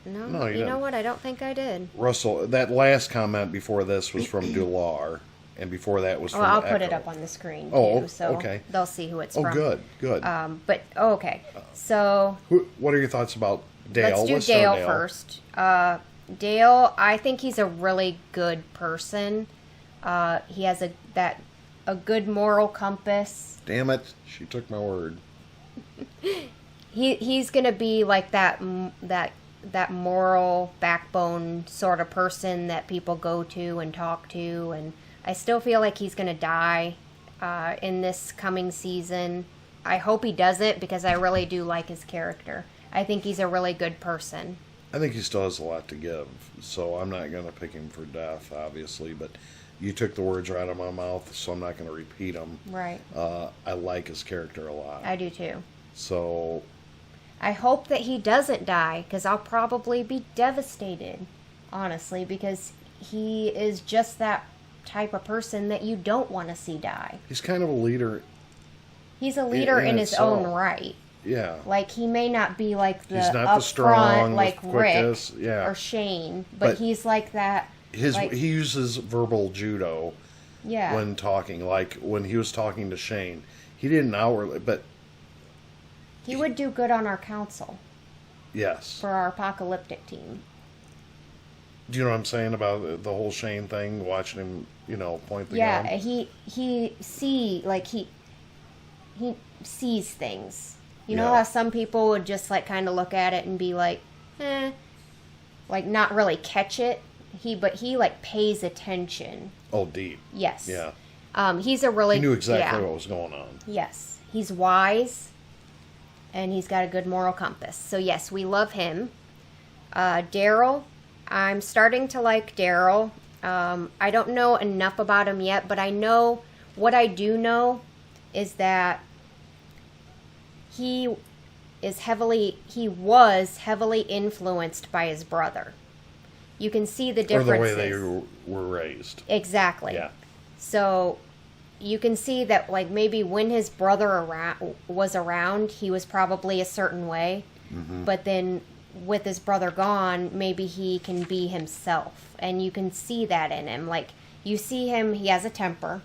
No, you know what? I don't think I did. Russell, that last comment before this was from Dular, and before that was from I'll Echo. put it up on the screen, too, so okay. They'll see who it's from. Oh, good. Okay. So... What are your thoughts about Dale? Let's do Dale first. Dale, I think he's a really good person. He has a good moral compass. Damn it, she took my word. He's gonna be like that moral backbone sort of person that people go to and talk to, and I still feel like he's gonna die in this coming season. I hope he doesn't, because I really do like his character. I think he's a really good person. I think he still has a lot to give, so I'm not going to pick him for death, obviously, but you took the words right out of my mouth, so I'm not going to repeat them. Right. I like his character a lot. I do too. So I hope that he doesn't die, because I'll probably be devastated, honestly, because he is just that type of person that you don't want to see die. he's kind of a leader. He's a leader in his itself. own right. Yeah. Like, he may not be like the He's not up the strong, front, like Rick yeah. or Shane, but he's like that. He uses verbal judo Yeah. when talking. Like when he was talking to Shane, he didn't outwardly, but He would do good on our council yes. for our apocalyptic team. Do you know what I'm saying about the whole Shane thing? Watching him, point the Yeah, gun. he sees things. You know Yeah. how some people would just like kind of look at it and be like, like not really catch it. But he like pays attention. Oh, deep. Yes. Yeah. He's a really He knew exactly yeah. what was going on. Yes, he's wise, and he's got a good moral compass. So yes, we love him. Daryl, I'm starting to like Daryl. I don't know enough about him yet, but I know what I do know is that he was heavily influenced by his brother. You can see the differences. Or the way they were raised. Exactly. Yeah. So you can see that, like, maybe when his brother was around, he was probably a certain way. Mm-hmm. But then with his brother gone, maybe he can be himself. And you can see that in him. Like, you see him, he has a temper,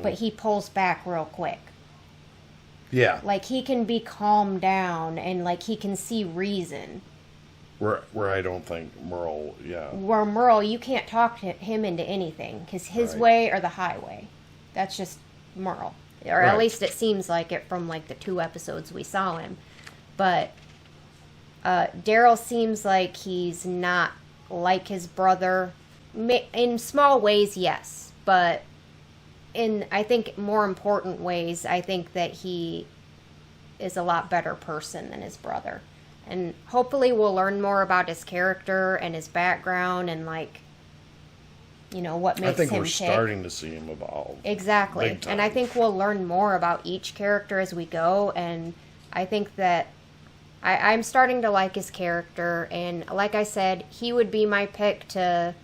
but he pulls back real quick. Yeah. Like, he can be calmed down, and, like, he can see reason. Where I don't think Merle, yeah. Where Merle, you can't talk to him into anything, because his Right. way or the highway. That's just Merle. Or Right. at least it seems like it from, like, the 2 episodes we saw him. But Daryl seems like he's not like his brother. In small ways, yes. But in, I think, more important ways, I think that he is a lot better person than his brother. And hopefully we'll learn more about his character and his background and, like, what makes him I think we're tick. starting to see him evolve. Exactly. Big time. And I think we'll learn more about each character as we go. And I think that I'm starting to like his character. And like I said, he would be my pick to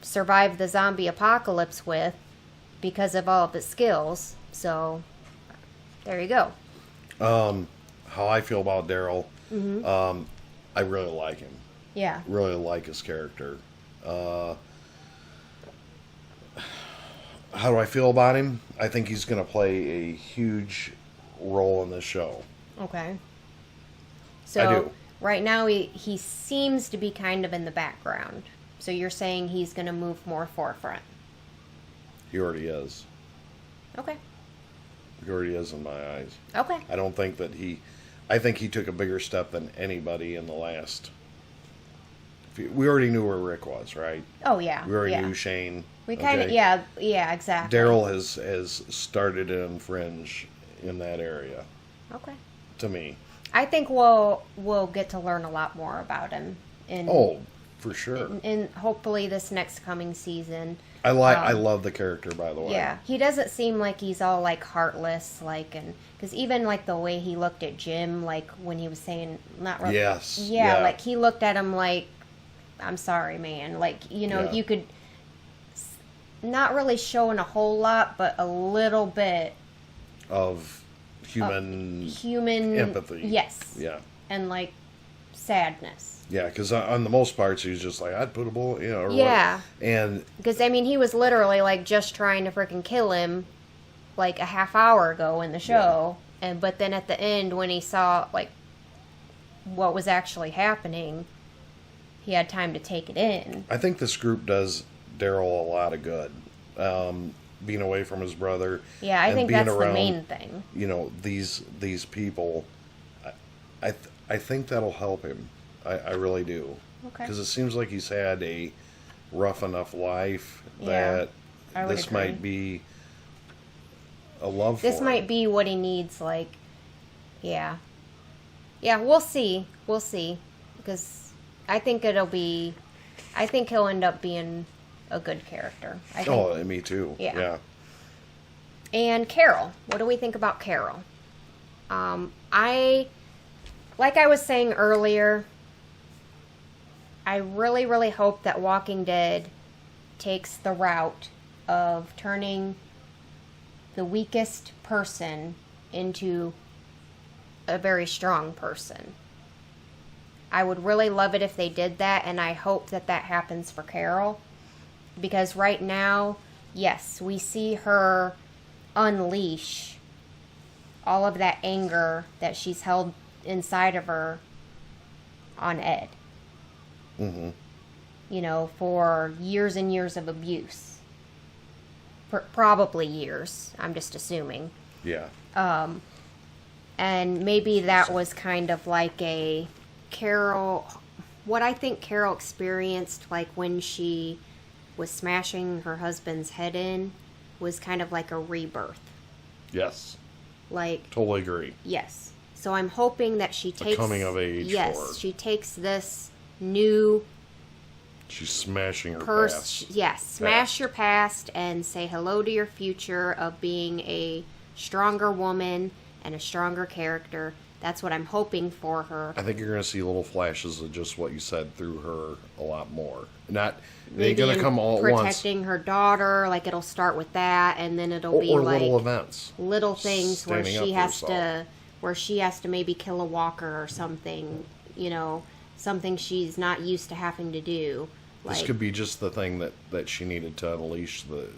survive the zombie apocalypse with because of all of his skills. So there you go. How I feel about Daryl, I really like him. Yeah. Really like his character. How do I feel about him? I think he's going to play a huge role in this show. Okay. So I do. Right now he seems to be kind of in the background. So you're saying he's going to move more forefront. He already is. Okay. He already is in my eyes. Okay. I don't think that I think he took a bigger step than anybody in the last. We already knew where Rick was, right? Oh yeah. We already yeah. knew Shane. We kind of yeah exactly. Daryl has started to infringe in that area. Okay. To me. I think we'll get to learn a lot more about him For sure. in hopefully this next coming season. I love the character, by the way. Yeah, he doesn't seem like he's all like heartless, like, and because even like the way he looked at Jim, like when he was saying not really, Yes. yeah, like he looked at him like, I'm sorry, man, like you could not really showing a whole lot, but a little bit of human empathy. Yes. Yeah. And like sadness. Yeah, because on the most parts, he was just like, I'd put a bullet, or yeah. what. And because, I mean, he was literally, like, just trying to freaking kill him, like, a half hour ago in the show. Yeah. But then at the end, when he saw, like, what was actually happening, he had time to take it in. I think this group does Daryl a lot of good. Being away from his brother. Yeah, I think that's around, the main thing. You know, these people, I think that'll help him. I really do. Okay. Because it seems like he's had a rough enough life that this agree. might be a love This for might him. be what he needs, like, yeah. Yeah, we'll see. We'll see. Because I think he'll end up being a good character. I think. Me too. Yeah. And Carol. What do we think about Carol? Like I was saying earlier, I really, really hope that Walking Dead takes the route of turning the weakest person into a very strong person. I would really love it if they did that, and I hope that happens for Carol. Because right now, yes, we see her unleash all of that anger that she's held inside of her on Ed. Mm-hmm. You know, for years and years of abuse. Probably years, I'm just assuming. Yeah. And maybe that was kind of like a Carol... What I think Carol experienced, like when she was smashing her husband's head in, was kind of like a rebirth. Yes. Like... Totally agree. Yes. So I'm hoping that she takes... A coming of age Yes, for her. she takes this new... She's smashing her past. Yes, smash your past and say hello to your future of being a stronger woman and a stronger character. That's what I'm hoping for her. I think you're going to see little flashes of just what you said through her a lot more. Not they Maybe going to come all at once. Protecting her daughter, like it'll start with that, and then it'll be or like little events, little things where standing up for she has to maybe kill a walker or something. You know, something she's not used to having to do. Like, this could be just the thing that she needed to unleash a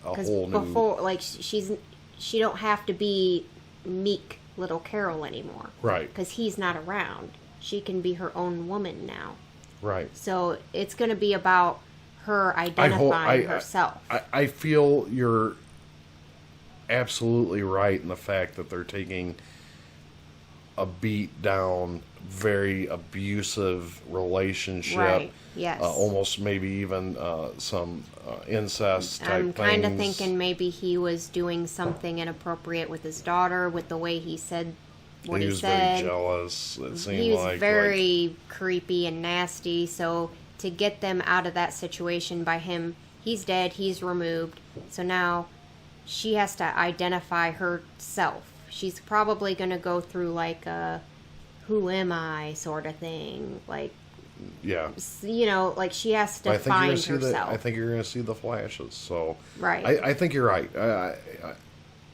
whole new... before, like, she don't have to be meek little Carol anymore. Right. Because he's not around. She can be her own woman now. Right. So it's going to be about her identifying herself. I feel you're absolutely right in the fact that they're taking a beat down, very abusive relationship. Right. Yes. Almost maybe even some incest type I'm things. kind of thinking maybe he was doing something inappropriate with his daughter with the way he said what he said. He was very jealous. It seemed he was like very creepy and nasty. So to get them out of that situation by him, he's dead, he's removed. So now she has to identify herself. She's probably going to go through like a who am I sort of thing. Like, yeah, you know, like she has to find herself. I think you're going to see the flashes. So right. I think you're right.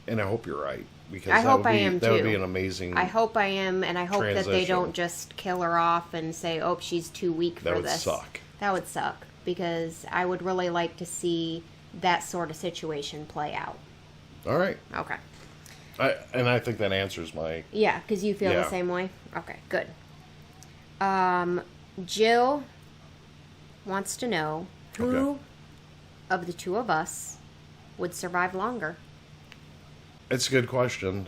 And I hope you're right. Because I hope I am that too. would be an amazing I hope I am, and I hope that they transition. don't just kill her off and say, oh, she's too weak for this. That would suck. That would suck, because I would really like to see that sort of situation play out. All right. Okay. I think that answers my... Yeah, because you feel the same way? Okay, good. Jill wants to know who of the two of us would survive longer. It's a good question.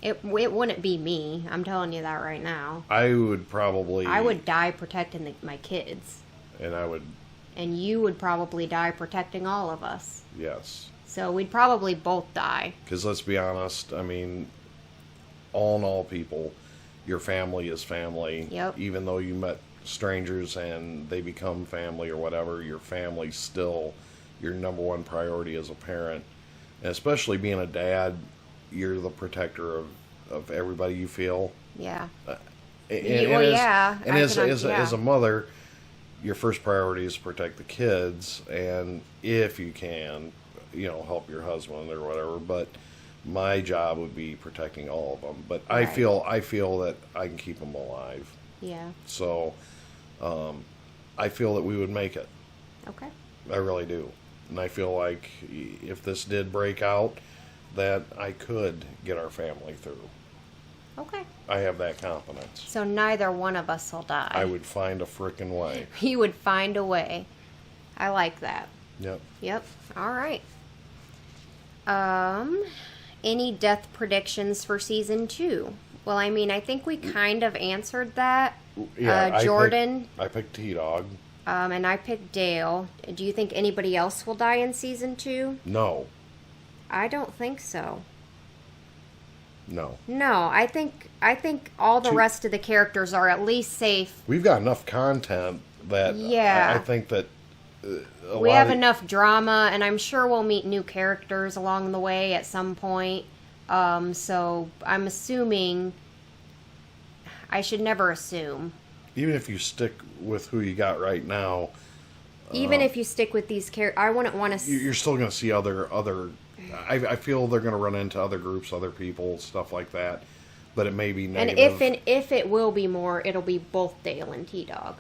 It wouldn't be me. I'm telling you that right now. I would probably... I would die protecting my kids. And I would... And you would probably die protecting all of us. Yes. So we'd probably both die. Because let's be honest, I mean, all in all, people, your family is family. Yep. Even though you met strangers and they become family or whatever, your family's still your number one priority as a parent. And especially being a dad, you're the protector of everybody you feel. Yeah. And as a mother, your first priority is to protect the kids, and if you can, you know, help your husband or whatever. But my job would be protecting all of them. But right. I feel that I can keep them alive. Yeah. So, I feel that we would make it. Okay. I really do, and I feel like if this did break out, that I could get our family through. Okay. I have that confidence. So neither one of us will die. I would find a frickin' way. He would find a way. I like that. Yep. Yep. All right. Any death predictions for season 2? Well, I mean, I think we kind of answered that. Yeah, Jordan. I picked T-Dog. And I picked Dale. Do you think anybody else will die in season 2? No. I don't think so. No. No, I think all the rest of the characters are at least safe. We've got enough content that I think that we have enough drama, and I'm sure we'll meet new characters along the way at some point. So I'm assuming. I should never assume. Even if you stick with who you got right now. Even if you stick with these characters, I wouldn't want to. You're still going to see other. I feel they're going to run into other groups, other people, stuff like that. But it may be negative. And if it will be more, it'll be both Dale and T-Dog.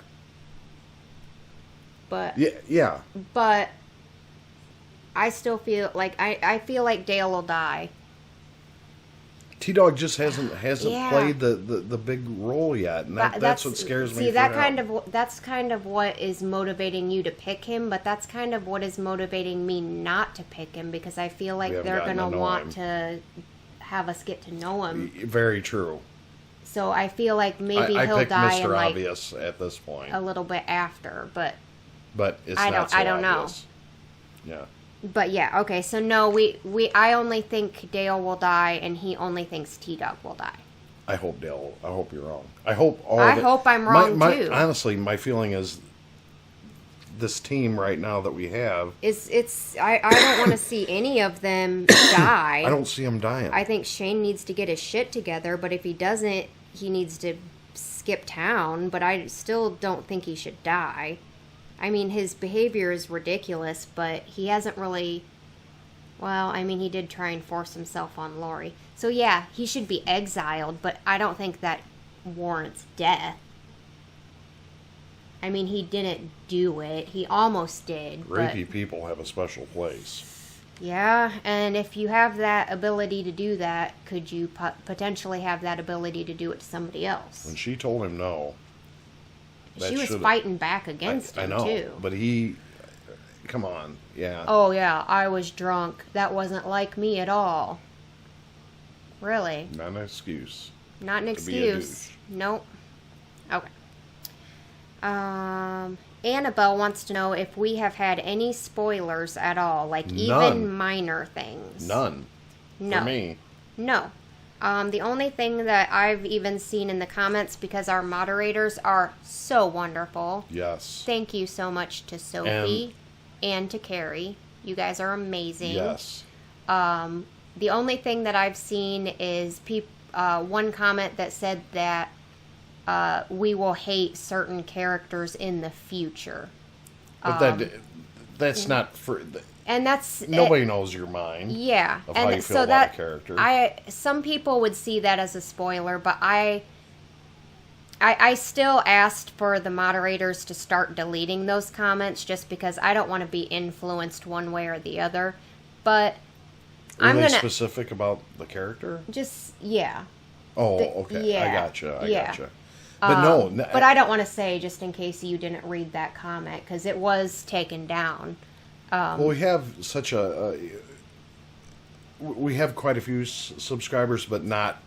But yeah. But I still feel like I feel like Dale will die. T-Dog just hasn't played the big role yet, and that's what scares me. See, that's kind of what is motivating you to pick him, but that's kind of what is motivating me not to pick him, because I feel like they're gonna want to have us get to know him. Very true. So I feel like maybe he'll picked die Mr. in like Obvious at this point, a little bit after, but it's not so I don't obvious. know. Yeah. But yeah, okay, so no, I only think Dale will die, and he only thinks T-Dog will die. I hope you're wrong. I hope I'm wrong too. Honestly, my feeling is this team right now that we have I don't want to see any of them die. I don't see them dying. I think Shane needs to get his shit together, but if he doesn't, he needs to skip town, but I still don't think he should die. I mean, his behavior is ridiculous, but he hasn't really... Well, I mean, he did try and force himself on Lori. So yeah, he should be exiled, but I don't think that warrants death. I mean, he didn't do it. He almost did. Rapey people have a special place. Yeah, and if you have that ability to do that, could you potentially have that ability to do it to somebody else? When she told him no... She was fighting back against him, too. But he... Come on, yeah. Oh, yeah, I was drunk. That wasn't like me at all. Really? Not an excuse. Not an excuse. Nope. Okay. Annabelle wants to know if we have had any spoilers at all, like even minor things. None. No. For me. No. The only thing that I've even seen in the comments, because our moderators are so wonderful. Yes. Thank you so much to Sophie and to Carrie. You guys are amazing. Yes. The only thing that I've seen is one comment that said that we will hate certain characters in the future. But that's not for... And that's... Nobody knows your mind. Yeah. Of how you feel about a character. Some people would see that as a spoiler, but I still asked for the moderators to start deleting those comments just because I don't want to be influenced one way or the other. But I'm going to... specific about the character? Just, yeah. Oh, okay. Yeah. I gotcha. But no... But I don't want to say, just in case you didn't read that comment, because it was taken down. Well, we have we have quite a few subscribers, but not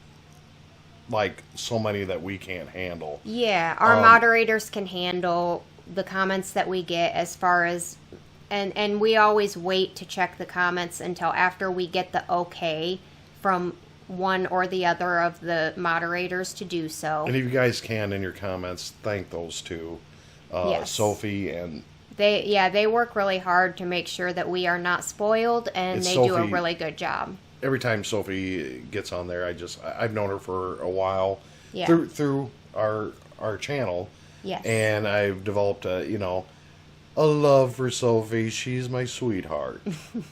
like so many that we can't handle. Yeah, our moderators can handle the comments that we get as far as, and we always wait to check the comments until after we get the okay from one or the other of the moderators to do so. And if you guys can, in your comments, thank those two, yes. Sophie and... They work really hard to make sure that we are not spoiled, and they do a really good job. Every time Sophie gets on there, I've known her for a while through our channel. Yes. And I've developed a love for Sophie. She's my sweetheart.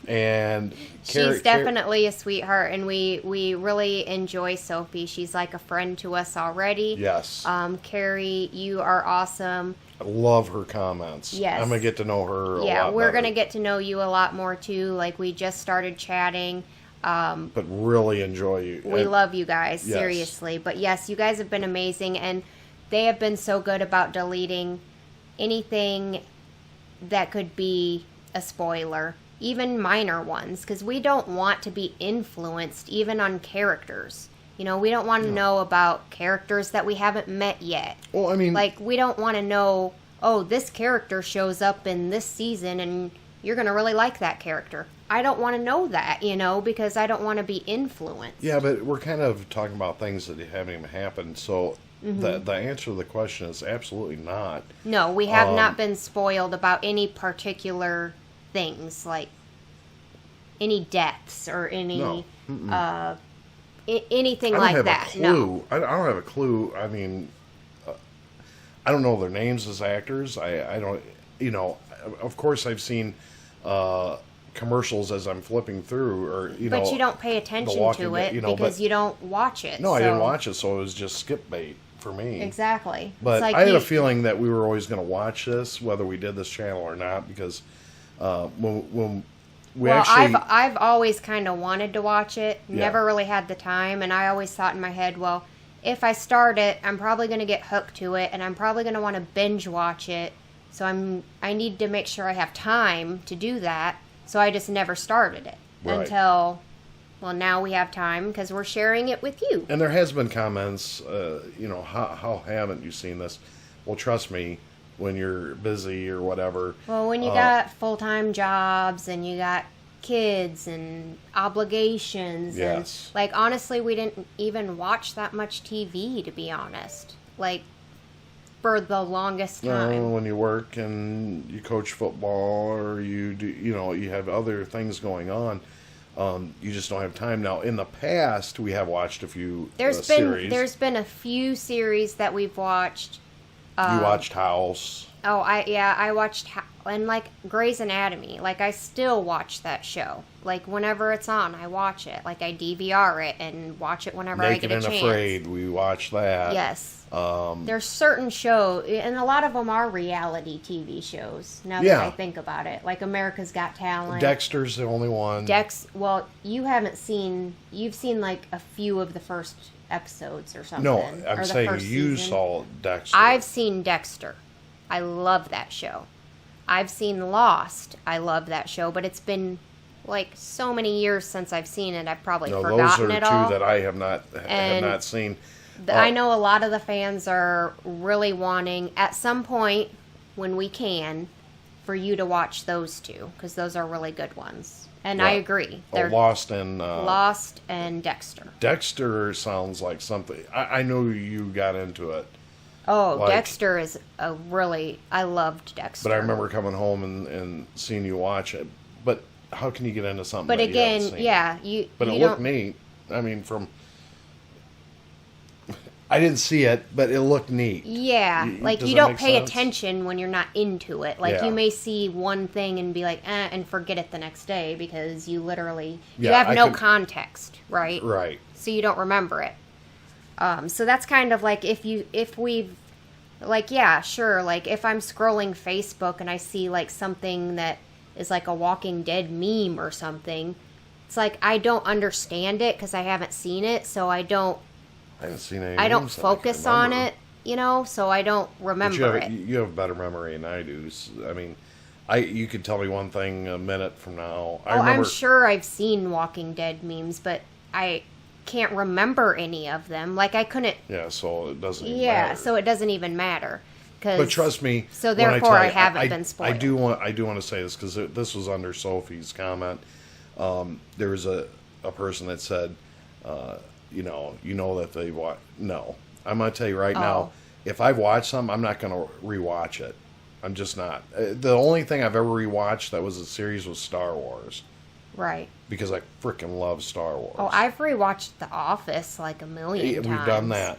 And she's definitely a sweetheart, and we really enjoy Sophie. She's like a friend to us already. Yes. Carrie, you are awesome. I love her comments. Yes. I'm going to get to know her a lot Yeah, we're better. going to get to know you a lot more, too. Like, we just started chatting. But really enjoy you. We love you guys, yes. seriously. But yes, you guys have been amazing, and they have been so good about deleting anything that could be a spoiler, even minor ones, because we don't want to be influenced even on characters. You know, we don't want to know about characters that we haven't met yet. Well, I mean... Like, we don't want to know, oh, this character shows up in this season and you're going to really like that character. I don't want to know that, you know, because I don't want to be influenced. Yeah, but we're kind of talking about things that haven't even happened, so the answer to the question is absolutely not. No, we have not been spoiled about any particular things, like any deaths or any... No. Anything like that. No, I don't have a clue. I mean, I don't know their names as actors. I don't, you know. Of course, I've seen commercials as I'm flipping through, or but you don't pay attention to it because you don't watch it. No, I didn't watch it, so it was just skip bait for me. Exactly. But like I had a feeling that we were always going to watch this, whether we did this channel or not, because when I've always kind of wanted to watch it, never really had the time, and I always thought in my head, well, if I start it, I'm probably going to get hooked to it, and I'm probably going to want to binge watch it, so I need to make sure I have time to do that, so I just never started it until, well, now we have time, because we're sharing it with you. And there has been comments, you know, how haven't you seen this? Well, trust me, when you're busy or whatever. Well, when you got full-time jobs and you got kids and obligations. Yes. And, like, honestly, we didn't even watch that much TV, to be honest. Like, for the longest time. When you work and you coach football or you do, you know, you have other things going on, you just don't have time. Now, in the past, we have watched a few series. There's been a few series that we've watched. You watched House. Oh, I watched, and like Grey's Anatomy. Like, I still watch that show. Like, whenever it's on, I watch it. Like, I DVR it and watch it whenever I get a chance. Naked and Afraid, we watch that. Yes. There's certain shows, and a lot of them are reality TV shows, now that I think about it. Like, America's Got Talent. Dexter's the only one. Well, you've seen like a few of the first episodes or something. No, I'm saying you saw Dexter. I've seen Dexter. I love that show. I've seen Lost. I love that show, but it's been like so many years since I've seen it. I've probably forgotten it all. Those are two that I have not seen. I know a lot of the fans are really wanting, at some point when we can, for you to watch those two, because those are really good ones. And I agree. They're Lost and Dexter. Dexter sounds like something. I know you got into it. Oh, like, Dexter is I loved Dexter. But I remember coming home and seeing you watch it. But how can you get into something? But that again, you haven't seen? But it looked neat. I mean, I didn't see it, but it looked neat. Yeah, you don't pay attention when you're not into it. Like, you may see one thing and be like, and forget it the next day because you literally, you have no context, right? Right. So you don't remember it. So that's kind of like if I'm scrolling Facebook and I see like something that is like a Walking Dead meme or something, it's like I don't understand it because I haven't seen it, so I haven't seen any. I don't focus on it, you know, so I don't remember it. You have better memory than I do. I mean, you could tell me one thing a minute from now. I'm sure I've seen Walking Dead memes, but I can't remember any of them. Like, I couldn't. Yeah, so it doesn't even matter. So it doesn't even matter. But trust me. So therefore, I haven't been spoiled. I do want to say this because this was under Sophie's comment. There was a person that said, you know that they watch. No, I'm going to tell you right now. If I've watched some, I'm not going to rewatch it. I'm just not. The only thing I've ever rewatched that was a series was Star Wars. Right. Because I freaking love Star Wars. Oh, I've rewatched The Office like a million times. We've done that.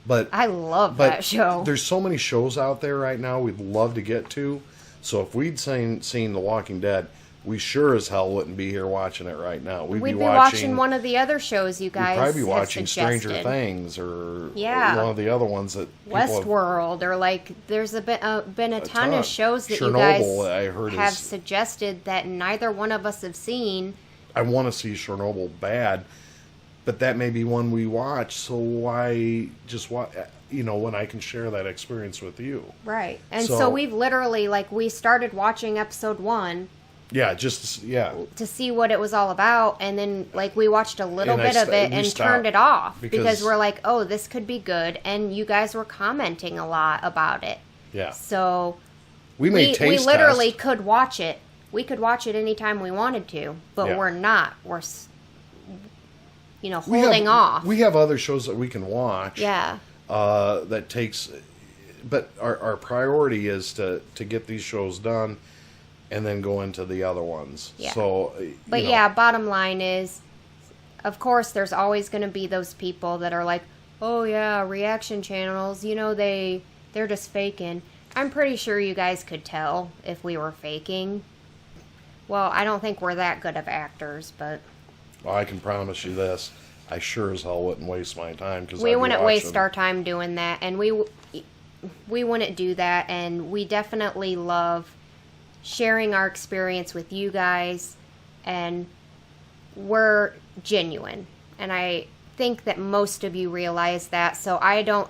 But I love that show. There's so many shows out there right now we'd love to get to. So if we'd seen The Walking Dead, we sure as hell wouldn't be here watching it right now. We'd be watching one of the other shows you guys have suggested. We'd probably be watching Stranger Things or one of the other ones that Westworld, or like there's been a ton of shows that Chernobyl, you guys have suggested that neither one of us have seen, I want to see Chernobyl bad, but that may be one we watch. So why just watch? When I can share that experience with you. Right. And so we've literally, we started watching episode 1. Yeah, to see what it was all about, and then, we watched a little bit of it and turned it off. Because we're like, oh, this could be good, and you guys were commenting a lot about it. Yeah. So, we literally could watch it. We could watch it anytime we wanted to, but we're not. We're, holding off. We have other shows that we can watch. Yeah. That takes, but our priority is to get these shows done, and then go into the other ones. Yeah. So, bottom line is, of course, there's always going to be those people that are like, oh yeah, reaction channels, they're just faking. I'm pretty sure you guys could tell if we were faking. Well, I don't think we're that good of actors, but... Well, I can promise you this. I sure as hell wouldn't waste my time. We wouldn't waste our time doing that, and we wouldn't do that, and we definitely love sharing our experience with you guys, and we're genuine. And I think that most of you realize that, so I don't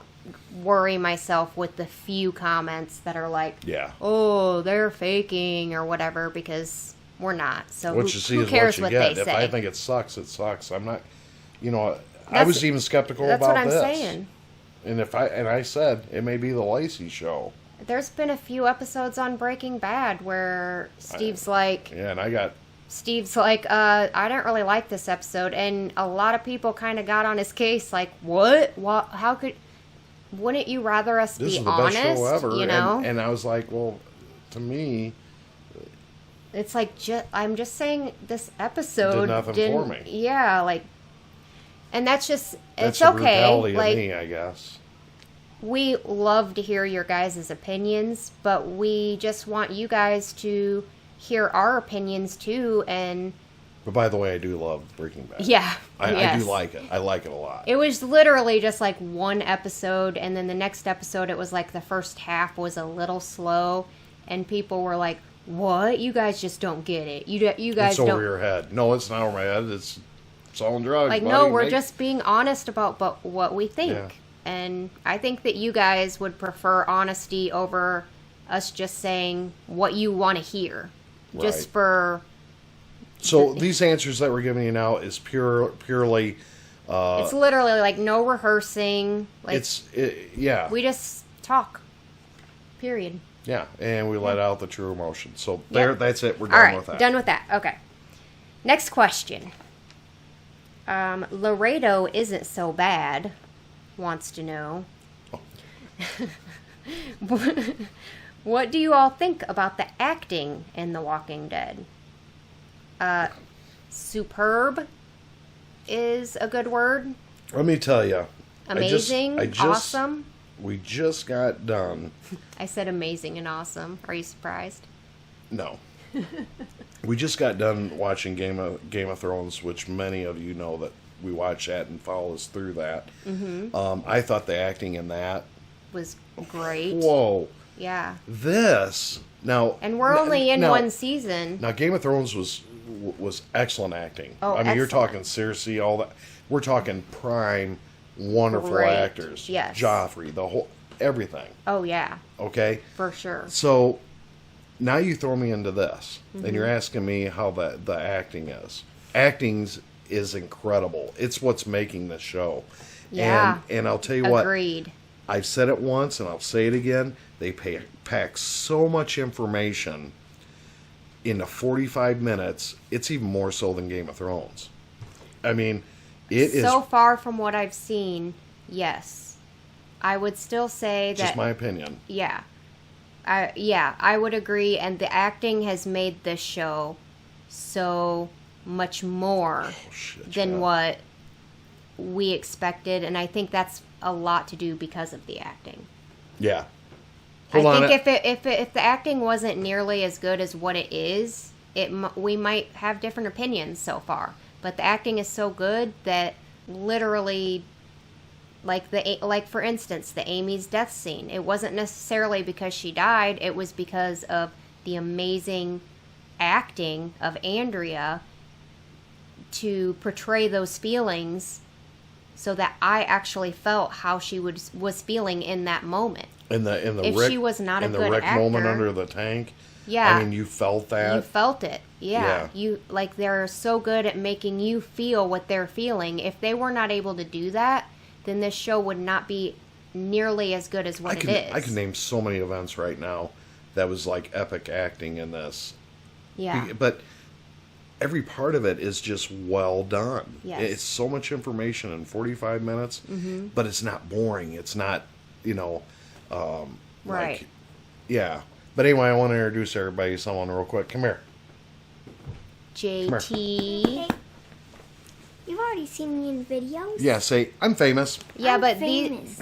worry myself with the few comments that are like, oh, they're faking or whatever, because we're not. So who cares what they say? If I think it sucks, it sucks. I'm not, I was even skeptical about this. That's what I'm saying. And I said it may be the Lacey show. There's been a few episodes on Breaking Bad where Steve's like... Yeah, and I got... Steve's like, I didn't really like this episode. And a lot of people kind of got on his case like, what? How could... Wouldn't you rather us be honest? This is the best show ever. And I was like, well, to me... It's like, I'm just saying this episode did nothing for me. Yeah, and that's just... That's it's okay. Brutality of me, I guess. We love to hear your guys' opinions, but we just want you guys to hear our opinions too. And but by the way, I do love Breaking Bad. Yeah, I do like it. I like it a lot. It was literally just one episode, and then the next episode, it was the first half was a little slow, and people were like, "What? You guys just don't get it. You guys it's don't." It's over your head. No, it's not over my head. It's selling drugs. No, we're just being honest about what we think. Yeah. And I think that you guys would prefer honesty over us just saying what you want to hear. Right. Just for... So these answers that we're giving you now is purely... it's literally no rehearsing. Yeah. We just talk. Period. Yeah, and we let out the true emotion. So that's it. We're done with that. Done with that. Okay. Next question. Laredo isn't so bad... wants to know, what do you all think about the acting in The Walking Dead? Superb is a good word. Let me tell you. Amazing, awesome. We just got done. I said amazing and awesome. Are you surprised? No. We just got done watching Game of Thrones, which many of you know that we watch that and follow us through that. Mm-hmm. I thought the acting in that was great. Whoa. Yeah. This now, and we're only in one season. Now, Game of Thrones was excellent acting. Oh, I mean, you're talking Cersei, all that. We're talking prime, wonderful actors. Yes. Joffrey, the whole everything. Oh yeah. Okay. For sure. So now you throw me into this, and you're asking me how the acting is. Acting's is incredible. It's what's making the show. Yeah. And I'll tell you what. Agreed. I've said it once and I'll say it again. They pack so much information into 45 minutes. It's even more so than Game of Thrones. I mean, it is... So far from what I've seen, yes. I would still say that... Just my opinion. Yeah. I would agree. And the acting has made this show so... much more than what we expected, and I think that's a lot to do because of the acting. Yeah. I think if the acting wasn't nearly as good as what it is, we might have different opinions so far. But the acting is so good that literally, like for instance, the Amy's death scene. It wasn't necessarily because she died. It was because of the amazing acting of Andrea. to portray those feelings so that I actually felt how she was feeling in that moment. In the if Rick, she was not a good Rick actor, moment under the tank. Yeah. I mean, you felt that. You felt it. Yeah. You like they're so good at making you feel what they're feeling. If they were not able to do that, then this show would not be nearly as good as what it is. I can name so many events right now that was like epic acting in this. Yeah. But every part of it is just well done. Yes. It's so much information in 45 minutes, but it's not boring. It's not, right. like, yeah. But anyway, I want to introduce everybody to someone real quick. Come here. JT. Okay. You've already seen me in videos. Yeah, say, I'm famous. Yeah, I'm but famous.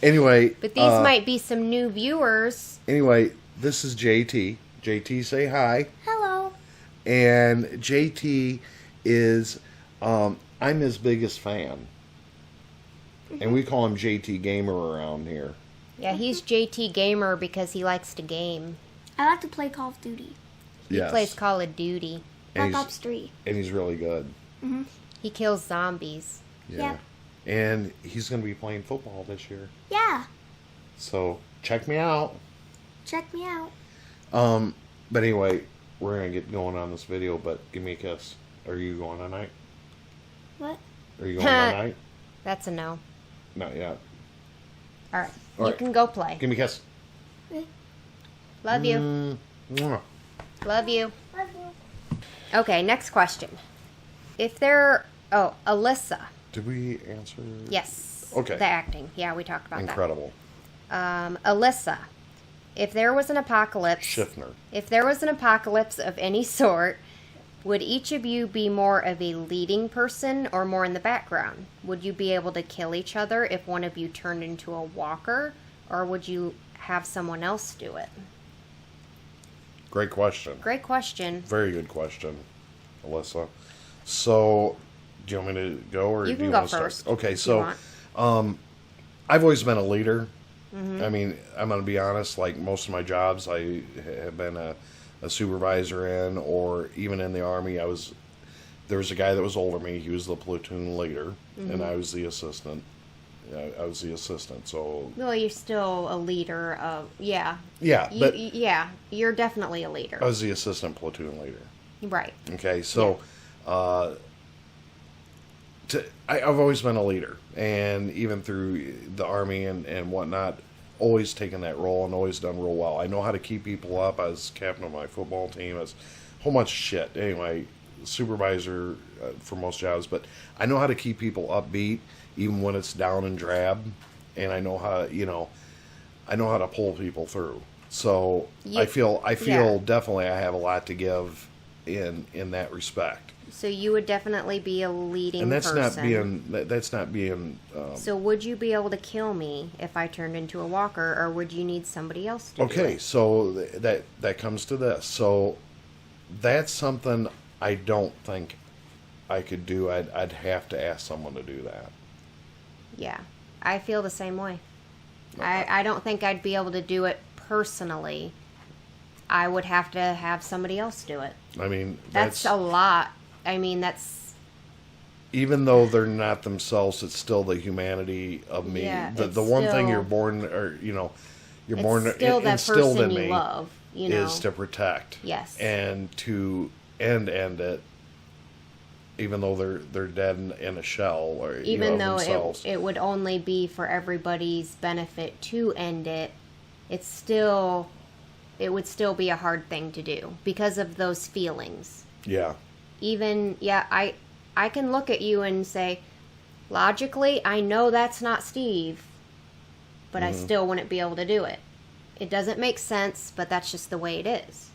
Anyway. But these might be some new viewers. Anyway, this is JT. JT, say hi. Hello. And JT is, I'm his biggest fan. And we call him JT Gamer around here. Yeah, he's JT Gamer because he likes to game. I like to play Call of Duty. He plays Call of Duty. Black Ops 3. And he's really good. Mm-hmm. He kills zombies. Yeah. And he's going to be playing football this year. Yeah. So, check me out. Check me out. But anyway, we're going to get going on this video, but give me a kiss. Are you going tonight? What? Are you going tonight? That's a no. Not yet. All right. All You right. can go play. Give me a kiss. Love you. Mwah. Love you. Love you. Okay, next question. Alyssa. Did we answer? Yes. Okay. The acting. Yeah, we talked about Incredible. that. Alyssa. If there was an apocalypse. Schiffner. If there was an apocalypse of any sort, would each of you be more of a leading person or more in the background? Would you be able to kill each other if one of you turned into a walker, or would you have someone else do it? Great question. Great question. Very good question, Alyssa. So, do you want me to go, or You do can you go want to start? first. Okay, if you so want. I've always been a leader. I mean, I'm going to be honest. Like most of my jobs, I have been a supervisor in, or even in the Army. There was a guy that was older than me. He was the platoon leader, and I was the assistant. I was the assistant. So Well, you're still a leader of, yeah. yeah, but Yeah, you're definitely a leader. I was the assistant platoon leader. Right. Okay, so I've always been a leader, and even through the Army and whatnot, always taken that role and always done real well. I know how to keep people up. I was captain of my football team. I was a whole bunch of shit. Anyway, supervisor for most jobs, but I know how to keep people upbeat even when it's down and drab, and I know how to pull people through. So I feel definitely I have a lot to give in that respect. So you would definitely be a leading And that's person. not being. So would you be able to kill me if I turned into a walker, or would you need somebody else to do Okay, it? so that comes to this. So that's something I don't think I could do. I'd have to ask someone to do that. Yeah, I feel the same way. I don't think I'd be able to do it personally. I would have to have somebody else do it. I mean, That's a lot. I mean, that's... Even though they're not themselves, it's still the humanity of me. Yeah, The one thing still- you're born, or you're It's born still that instilled person in you me love, you know. is to protect. Yes. And to end it, even though they're dead in a shell, or Even though themselves. it would only be for everybody's benefit to end it, it would still be a hard thing to do because of those feelings. Yeah. Even, I can look at you and say, logically, I know that's not Steve, but I still wouldn't be able to do it. It doesn't make sense, but that's just the way it is.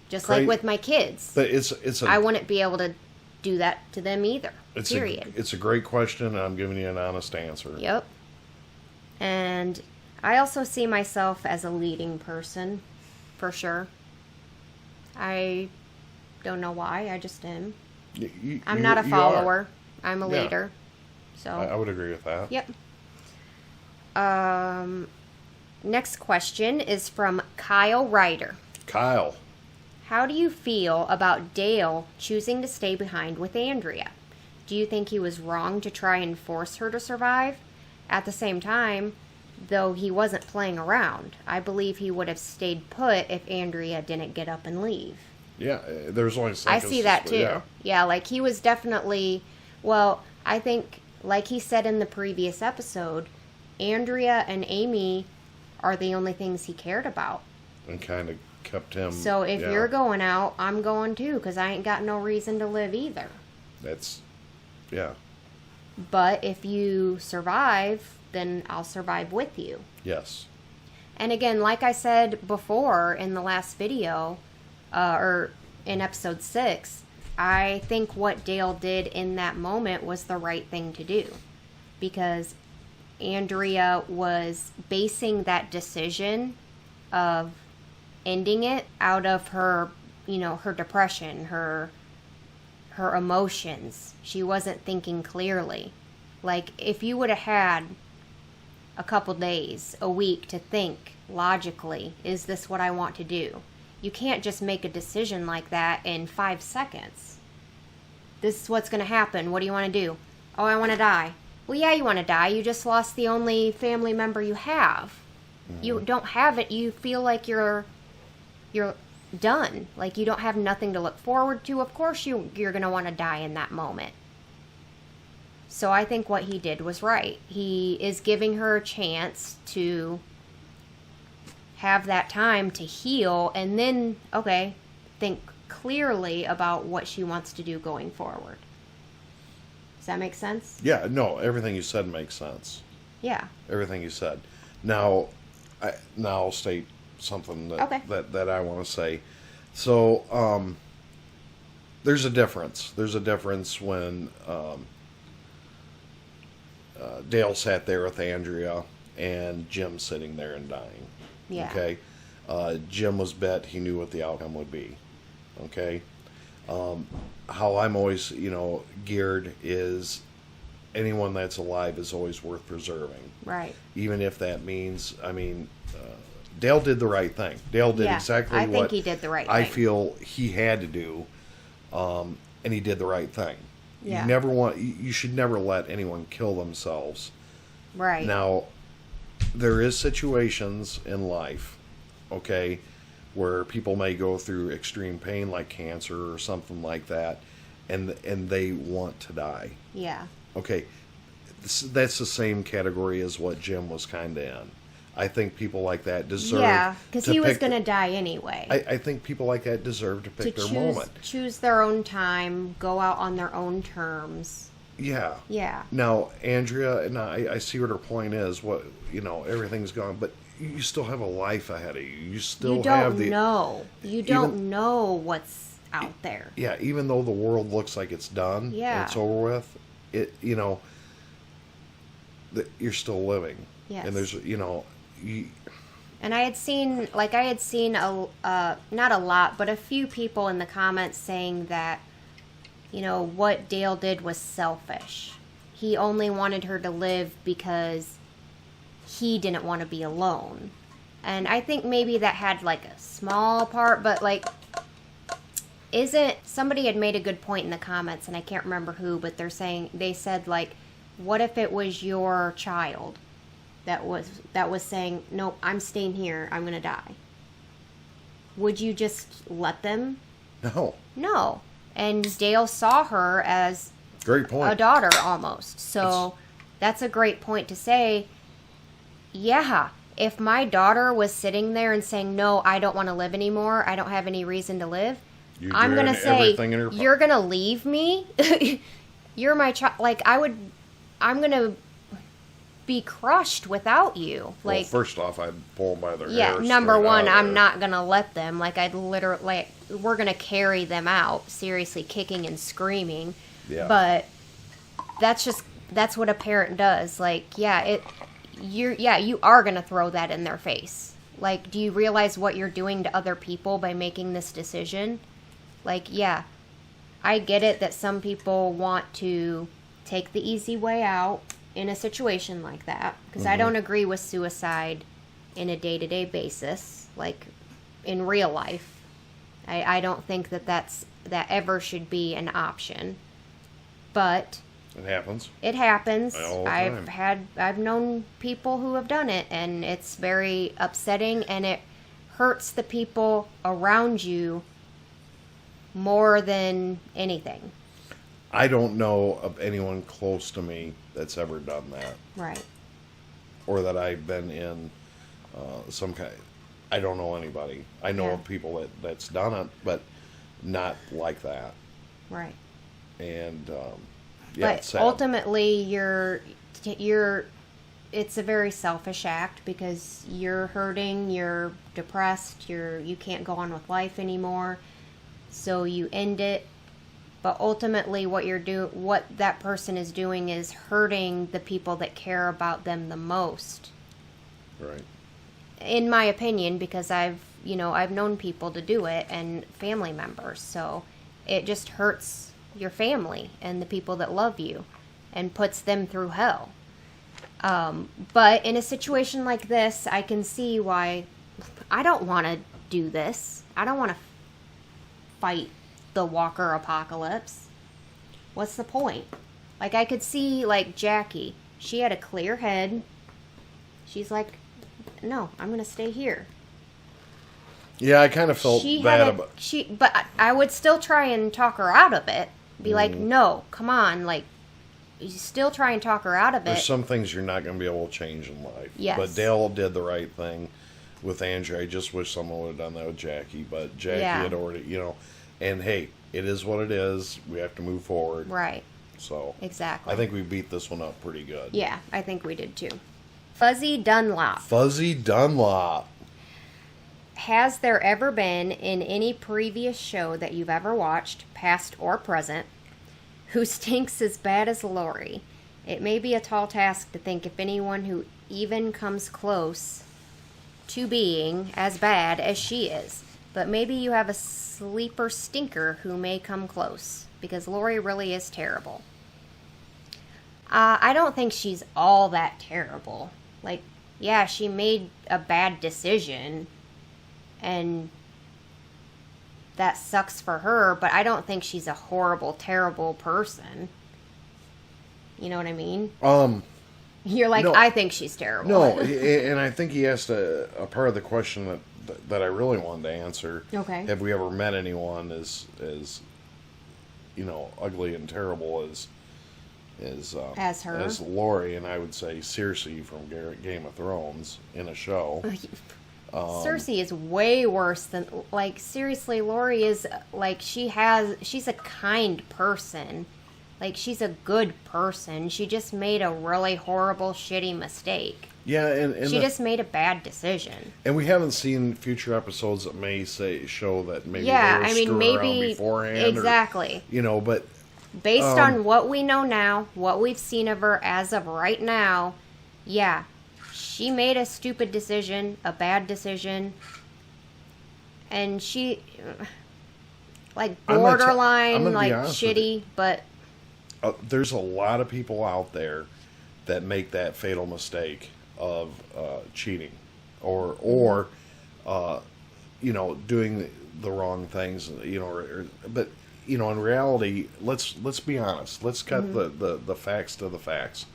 Just like with my kids. But I wouldn't be able to do that to them either. Period. It's a great question, and I'm giving you an honest answer. Yep. And I also see myself as a leading person, for sure. I don't know why, I just am. I'm not a follower. I'm a leader. So I would agree with that. Yep. Next question is from Kyle Ryder. Kyle. how do you feel about Dale choosing to stay behind with Andrea? Do you think he was wrong to try and force her to survive? At the same time, though he wasn't playing around, I believe he would have stayed put if Andrea didn't get up and leave. Yeah, there's only I see that too. Yeah, like he was definitely, well, I think, like he said in the previous episode, Andrea and Amy are the only things he cared about. And kind of kept him. So if you're going out, I'm going too, because I ain't got no reason to live either. That's, yeah. But if you survive, then I'll survive with you. Yes. And again, like I said before in the last video, or in episode 6, I think what Dale did in that moment was the right thing to do. Because Andrea was basing that decision of ending it out of her, her depression, her emotions. She wasn't thinking clearly. Like, if you would have had a couple days, a week to think logically, is this what I want to do? You can't just make a decision like that in 5 seconds. This is what's going to happen. What do you want to do? Oh, I want to die. Well, yeah, you want to die. You just lost the only family member you have. Mm-hmm. You don't have it. You feel like you're done. Like you don't have nothing to look forward to. Of course you're going to want to die in that moment. So I think what he did was right. He is giving her a chance to have that time to heal and then, okay, think clearly about what she wants to do going forward. Does that make sense? Yeah, no, everything you said makes sense. Yeah. Everything you said. Now I'll state something that I want to say. So, there's a difference. There's a difference when Dale sat there with Andrea and Jim sitting there and dying. Yeah. Okay? Jim was bet he knew what the outcome would be. Okay? How I'm always, geared is anyone that's alive is always worth preserving. Right. Even if that means, Dale did the right thing. Dale did exactly what I think he did the right thing. I feel he had to do, and he did the right thing. Yeah. You should never let anyone kill themselves. Right. Now, there is situations in life, okay, where people may go through extreme pain like cancer or something like that, and they want to die. Yeah. Okay, that's the same category as what Jim was kind of in. I think people like that deserve... Yeah, because he was going to die anyway. I think people like that deserve to pick their moment. Choose their own time, go out on their own terms. Yeah. Yeah. Now, Andrea, and I see what her point is. Everything's gone, but you still have a life ahead of you. You still have the... You don't know what's out there. Yeah, even though the world looks like it's done, and it's over with, you're still living. Yes. And there's, And I had seen not a lot, but a few people in the comments saying that, what Dale did was selfish. He only wanted her to live because he didn't want to be alone. And I think maybe that had like a small part, but somebody had made a good point in the comments, and I can't remember who, but they said what if it was your child that was saying, nope, I'm staying here, I'm gonna die? Would you just let them? No. And Dale saw her as great point. A daughter almost. So that's a great point to say, yeah, if my daughter was sitting there and saying, no, I don't want to live anymore, I don't have any reason to live, I'm going to say, you're going to leave me? You're my child. I'm going to be crushed without you. Well, first off, I'd pull them by their hair. Yeah, number one, I'm not going to let them. I'd literally, we're going to carry them out, seriously, kicking and screaming. Yeah. But that's what a parent does. You are going to throw that in their face. Do you realize what you're doing to other people by making this decision? I get it that some people want to take the easy way out in a situation like that, because I don't agree with suicide in a day-to-day basis, in real life. I don't think that ever should be an option. But it happens. It happens. All the time. I've known people who have done it, and it's very upsetting, and it hurts the people around you more than anything. I don't know of anyone close to me that's ever done that. Right. Or that I've been in some kind. I don't know anybody. I know of people that's done it, but not like that. Right. And but it's sad. ultimately, it's a very selfish act because you're hurting, you're depressed, you can't go on with life anymore, so you end it. But ultimately, what that person is doing is hurting the people that care about them the most. Right. In my opinion, because I've known people to do it and family members, so it just hurts your family and the people that love you and puts them through hell. But in a situation like this, I can see why I don't want to do this. I don't want to fight the Walker apocalypse. What's the point? Like, I could see, like, Jackie. She had a clear head. She's like, no, I'm going to stay here. Yeah, I kind of felt bad about it. But I would still try and talk her out of it. Be like, no, come on. Like, you still try and talk her out of it. There's some things you're not going to be able to change in life. Yes. But Dale did the right thing with Andrew. I just wish someone would have done that with Jackie. But Jackie had already, and hey, it is what it is. We have to move forward. Right. So. Exactly. I think we beat this one up pretty good. Yeah, I think we did too. Fuzzy Dunlop. Fuzzy Dunlop. Has there ever been, in any previous show that you've ever watched, past or present, who stinks as bad as Lori? It may be a tall task to think if anyone who even comes close to being as bad as she is. But maybe you have a sleeper stinker who may come close, because Lori really is terrible. I don't think she's all that terrible. Like, yeah, she made a bad decision, and that sucks for her, but I don't think she's a horrible, terrible person. You know what I mean? You're like, no, I think she's terrible. No, and I think he asked a part of the question that I really wanted to answer. Okay. Have we ever met anyone as ugly and terrible as her? As Lori? And I would say Cersei from Game of Thrones in a show. Cersei is way worse than, like, seriously, Lori is, like, she's a kind person. Like, she's a good person. She just made a really horrible, shitty mistake. Yeah, and she just made a bad decision. And we haven't seen future episodes that may show that maybe they were screwing around beforehand. Exactly. Or, but based on what we know now, what we've seen of her as of right now, yeah, she made a stupid decision, a bad decision, and she, like, borderline, like, shitty, but there's a lot of people out there that make that fatal mistake of cheating or doing the wrong things, but in reality, let's be honest. Let's cut the facts to the facts.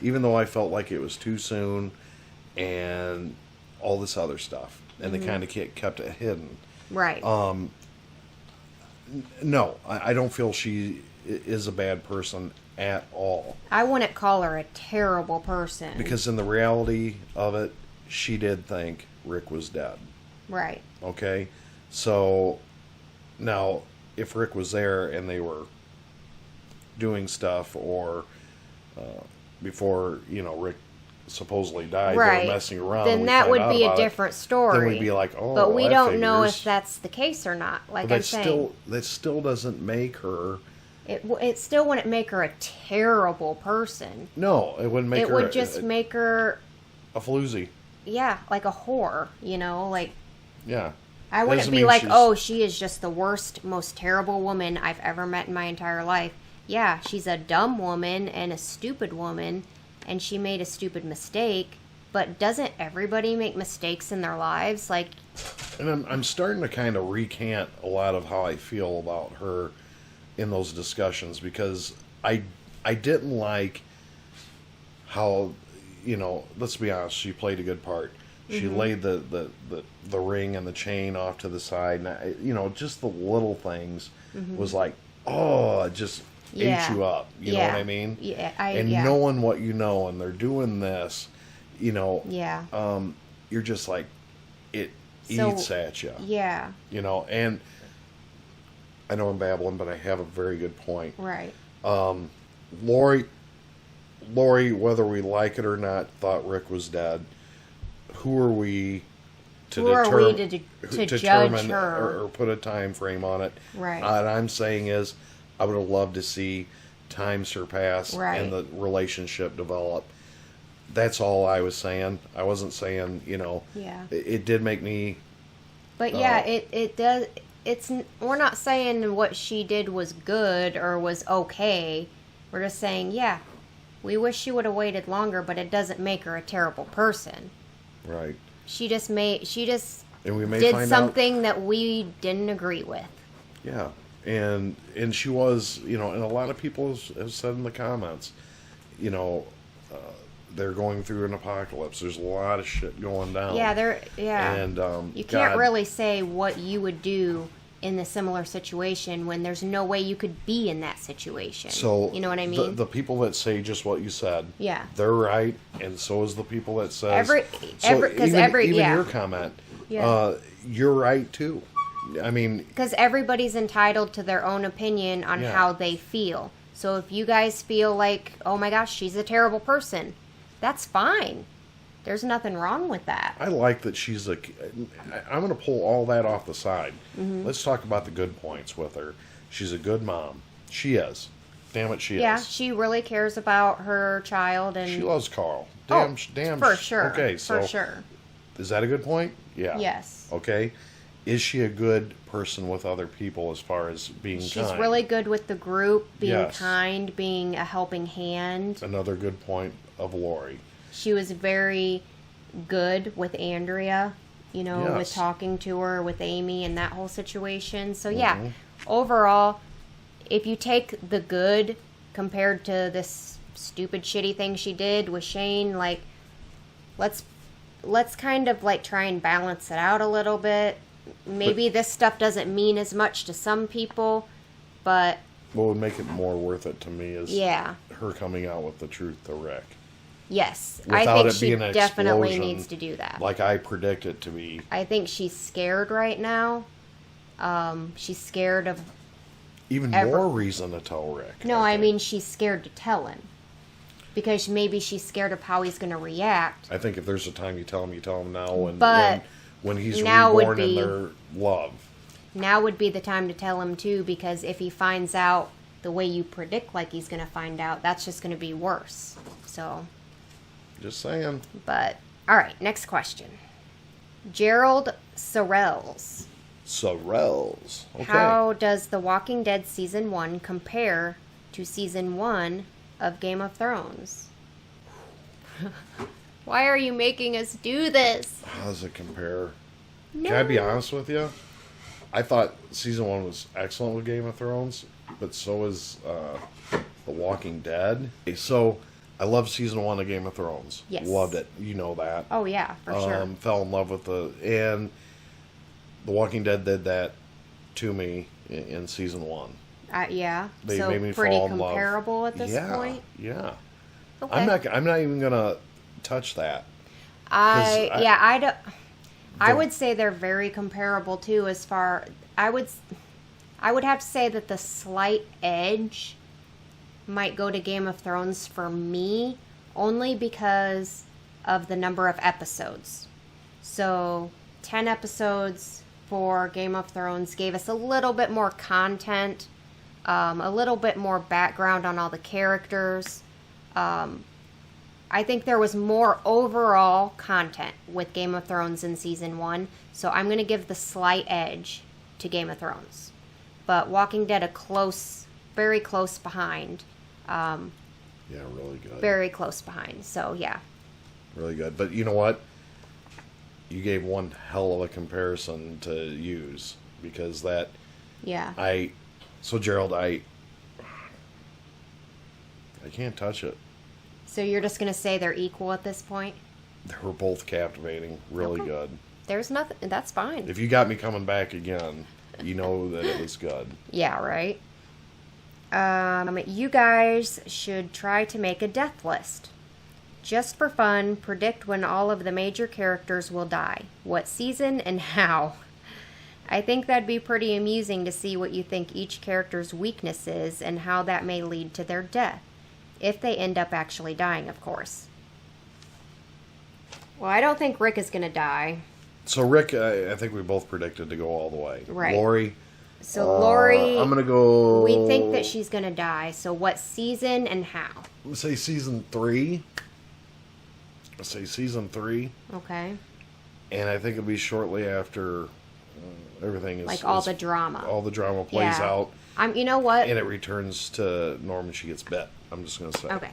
Even though I felt like it was too soon and all this other stuff, and they kind of kept it hidden. Right. No, I don't feel she is a bad person at all. I wouldn't call her a terrible person. Because in the reality of it, she did think Rick was dead. Right. Okay? So, now, if Rick was there and they were doing stuff, or before, Rick supposedly died, right, they were messing around, then that would be a different story. Then we'd be like, oh, but we don't know if that's the case or not. Like I'm saying, that still doesn't make her. It still wouldn't make her a terrible person. No, it wouldn't make her. It would just make her a floozy. Yeah, like a whore. Like. Yeah. I wouldn't be like, oh, she is just the worst, most terrible woman I've ever met in my entire life. Yeah, she's a dumb woman and a stupid woman, and she made a stupid mistake, but doesn't everybody make mistakes in their lives? Like, and I'm starting to kind of recant a lot of how I feel about her in those discussions, because I didn't like how, let's be honest, she played a good part. She laid the ring and the chain off to the side, and just the little things was like, oh, it just ate you up. You know what I mean? Yeah. Knowing what you know, and they're doing this, you're just like, it eats at you. Yeah. And I know I'm babbling, but I have a very good point. Right. Lori, whether we like it or not, thought Rick was dead. Who are we to determine judge her or put a time frame on it? Right. And I'm saying is, I would have loved to see time surpass and the relationship develop. That's all I was saying. I wasn't saying, it did make me. But it does. We're not saying what she did was good or was okay. We're just saying, we wish she would have waited longer, but it doesn't make her a terrible person. Right. She just did find something that we didn't agree with. Yeah. And she was, and a lot of people have said in the comments, they're going through an apocalypse. There's a lot of shit going down. And you can't really say what you would do in a similar situation when there's no way you could be in that situation. So you know what I mean? The people that say just what you said, they're right, and so is the people that says even your comment, you're right too. I mean, because everybody's entitled to their own opinion on how they feel. So if you guys feel like, oh my gosh, she's a terrible person, that's fine. There's nothing wrong with that. I like that she's I'm going to pull all that off the side. Let's talk about the good points with her. She's a good mom. She is. Damn it, she is. Yeah, she really cares about her child, and she loves Carl. Damn, for sure. Okay, so for sure. Is that a good point? Yeah. Yes. Okay. Is she a good person with other people as far as being kind? She's really good with the group, being kind, being a helping hand. Another good point of Lori. She was very good with Andrea, with talking to her, with Amy, and that whole situation. So, overall, if you take the good compared to this stupid, shitty thing she did with Shane, like, let's kind of, like, try and balance it out a little bit. Maybe this stuff doesn't mean as much to some people, but... What would make it more worth it to me is her coming out with the truth to Rick. Yes, without I think it she being an definitely needs to do that. Like I predict it to be. I think she's scared right now. She's scared of... Even more reason to tell Rick. No, I mean she's scared to tell him. Because maybe she's scared of how he's going to react. I think if there's a time you tell him now when he's now reborn in their love. Now would be the time to tell him too, because if he finds out the way you predict like he's going to find out, that's just going to be worse. So... Just saying. But, alright, next question. Gerald Sorrells. Okay. How does The Walking Dead Season 1 compare to Season 1 of Game of Thrones? Why are you making us do this? How does it compare? No. Can I be honest with you? I thought Season 1 was excellent with Game of Thrones, but so is The Walking Dead. So... I loved Season 1 of Game of Thrones. Yes. Loved it. You know that. Oh, yeah, for sure. Fell in love with and The Walking Dead did that to me in Season 1. Yeah. They so made me pretty fall in love. comparable at this point? Yeah. Okay. I'm not even going to touch that. I would say they're very comparable, too, as far... I would have to say that the slight edge... might go to Game of Thrones for me, only because of the number of episodes. So, 10 episodes for Game of Thrones gave us a little bit more content, a little bit more background on all the characters. I think there was more overall content with Game of Thrones in Season 1, so I'm going to give the slight edge to Game of Thrones. But Walking Dead very close behind. Yeah, really good. Very close behind. So, yeah. really good. But you know what? You gave one hell of a comparison to use because that. Yeah. So Gerald, I can't touch it. So you're just gonna say they're equal at this point? They were both captivating, really Okay. good. There's nothing. That's fine. If you got me coming back again, you know that it was good. Yeah, right. You guys should try to make a death list. Just for fun, predict when all of the major characters will die, what season, and how. I think that'd be pretty amusing to see what you think each character's weakness is and how that may lead to their death. If they end up actually dying, of course. Well, I don't think Rick is going to die. So Rick, I think we both predicted to go all the way. Right. Lori. So Lori, I'm going to go... we think that she's going to die. So what season and how? Let's say season 3. Okay. And I think it'll be shortly after everything is... Like all the drama. All the drama plays out. You know what? And it returns to normal. She gets bit. I'm just going to say. Okay.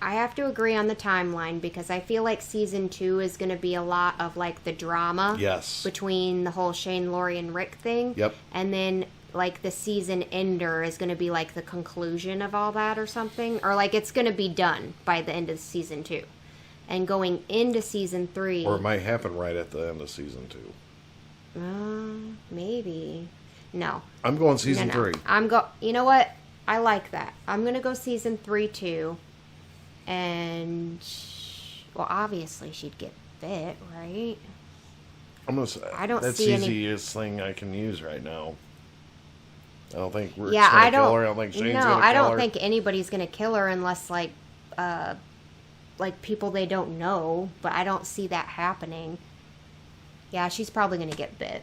I have to agree on the timeline because I feel like season 2 is going to be a lot of like the drama. Yes. Between the whole Shane, Lori, and Rick thing. Yep. And then like the season ender is going to be like the conclusion of all that or something. Or like it's going to be done by the end of season 2. And going into season 3. Or it might happen right at the end of season 2. Maybe. No. I'm going season 3. You know what? I like that. I'm going to go season 3 too. And, well, obviously she'd get bit, right? I'm going to say I don't that's see the any... easiest thing I can use right now. I don't think Rick's Yeah, going to kill her. I don't think Shane's going to kill her. I don't think anybody's going to kill her unless, like people they don't know. But I don't see that happening. Yeah, she's probably going to get bit.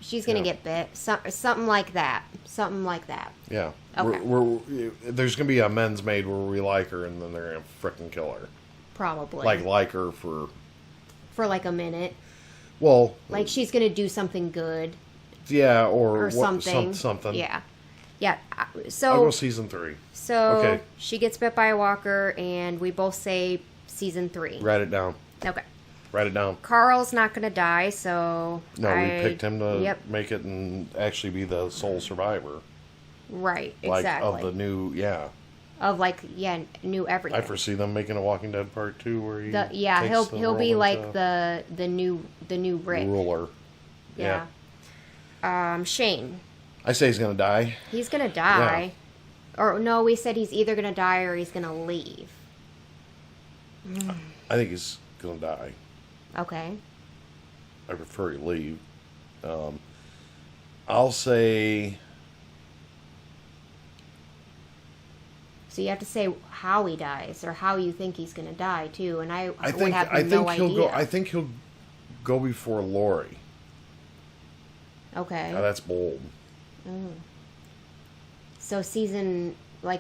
She's going to get bit. Something like that. Something like that. Yeah. Okay. There's going to be a men's maid where we like her, and then they're going to frickin' kill her. Probably. Like her for... For like a minute. Well... Like she's going to do something good. Yeah, or something. Something. Yeah. Yeah. So... I'll go season 3. So, okay. She gets bit by a walker, and we both say season 3. Write it down. Okay. Write it down. Carl's not going to die, so... No, we picked him to make it and actually be the sole survivor. Right, like, exactly. Of the new, Of, new everything. I foresee them making a Walking Dead Part 2 where he he'll be like the new Rick. Ruler. Yeah. Shane. I say he's going to die. He's going to die. Yeah. Or, no, we said he's either going to die or he's going to leave. I think he's going to die. Okay. I prefer he leave. I'll say... So you have to say how he dies or how you think he's going to die too, and I would have no idea. I think he'll go before Lori. Okay. Now that's bold. So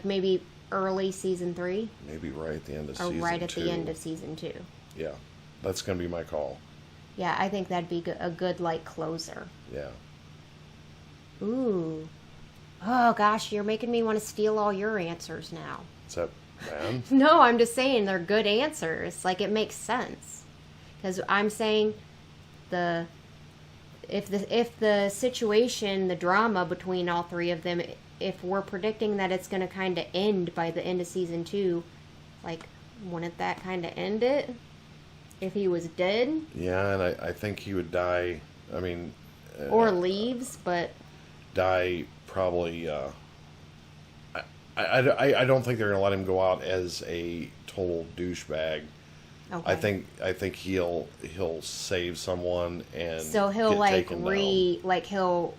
maybe early season 3? Maybe right at the end of season 2. Or right at the end of season 2. Yeah. That's going to be my call. Yeah, I think that'd be a good, closer. Yeah. Ooh. Oh, gosh, you're making me want to steal all your answers now. Is that bad? No, I'm just saying they're good answers. Like, it makes sense. Because I'm saying if the situation, the drama between all 3 of them, if we're predicting that it's going to kind of end by the end of season 2, wouldn't that kind of end it? If he was dead? Yeah, and I think he would die, I mean... or leaves, but... Die probably... I don't think they're going to let him go out as a total douchebag. Okay. I think he'll save someone and so he'll he'll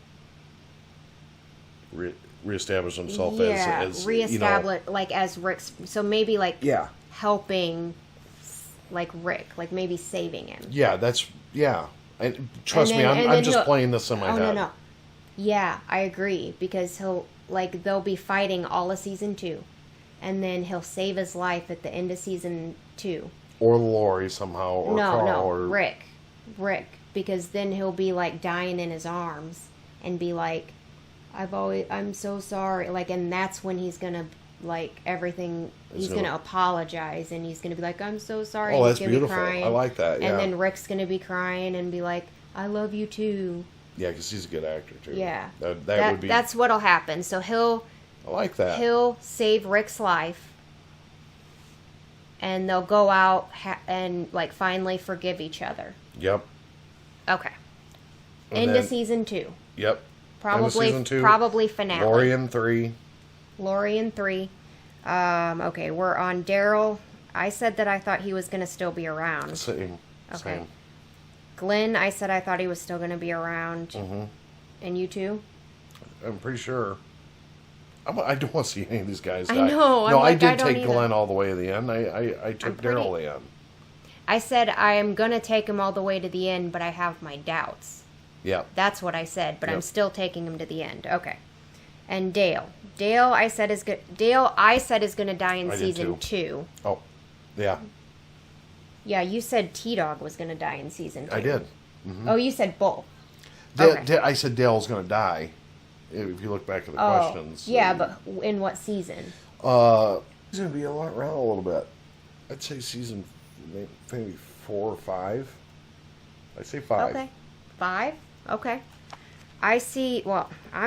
reestablish himself as reestablish as Rick's, so maybe helping Rick, maybe saving him. Yeah, and trust me, I'm just playing this in my head. No. Yeah, I agree, because they'll be fighting all of season 2, and then he'll save his life at the end of season 2. Or Lori somehow, or Carl, or Rick, because then he'll be dying in his arms and be like, I'm so sorry, and that's when he's gonna like everything. He's going to apologize, and he's going to be like, I'm so sorry. Oh, he's that's gonna beautiful. Be crying. I like that, yeah. And then Rick's going to be crying and be like, I love you too. Yeah, because he's a good actor, too. Yeah. That would be... That's what'll happen. So I like that. He'll save Rick's life, and they'll go out and, like, finally forgive each other. Yep. Okay. And Into season 2. Yep. Probably season 2. Probably finale. Lori in 3. Lori in 3. Okay, we're on Daryl. I said that I thought he was going to still be around. Same. Okay. Same. Glenn, I said I thought he was still going to be around. Mm-hmm. And you too? I'm pretty sure. I don't want to see any of these guys die. I know. No, I don't did take either. Glenn all the way to the end. I took Daryl in. I said I am going to take him all the way to the end, but I have my doubts. Yeah. That's what I said, but I'm still taking him to the end. Okay. And Dale. Dale, I said is going to die in season 2. Oh, yeah. Yeah, you said T-Dog was going to die in season 2. I did. Mm-hmm. Oh, you said both. I said Dale's going to die. If you look back at the questions. Yeah, but in what season? He's going to be around a little bit. I'd say season maybe 4 or 5. I'd say 5. Okay. 5? Okay. I'm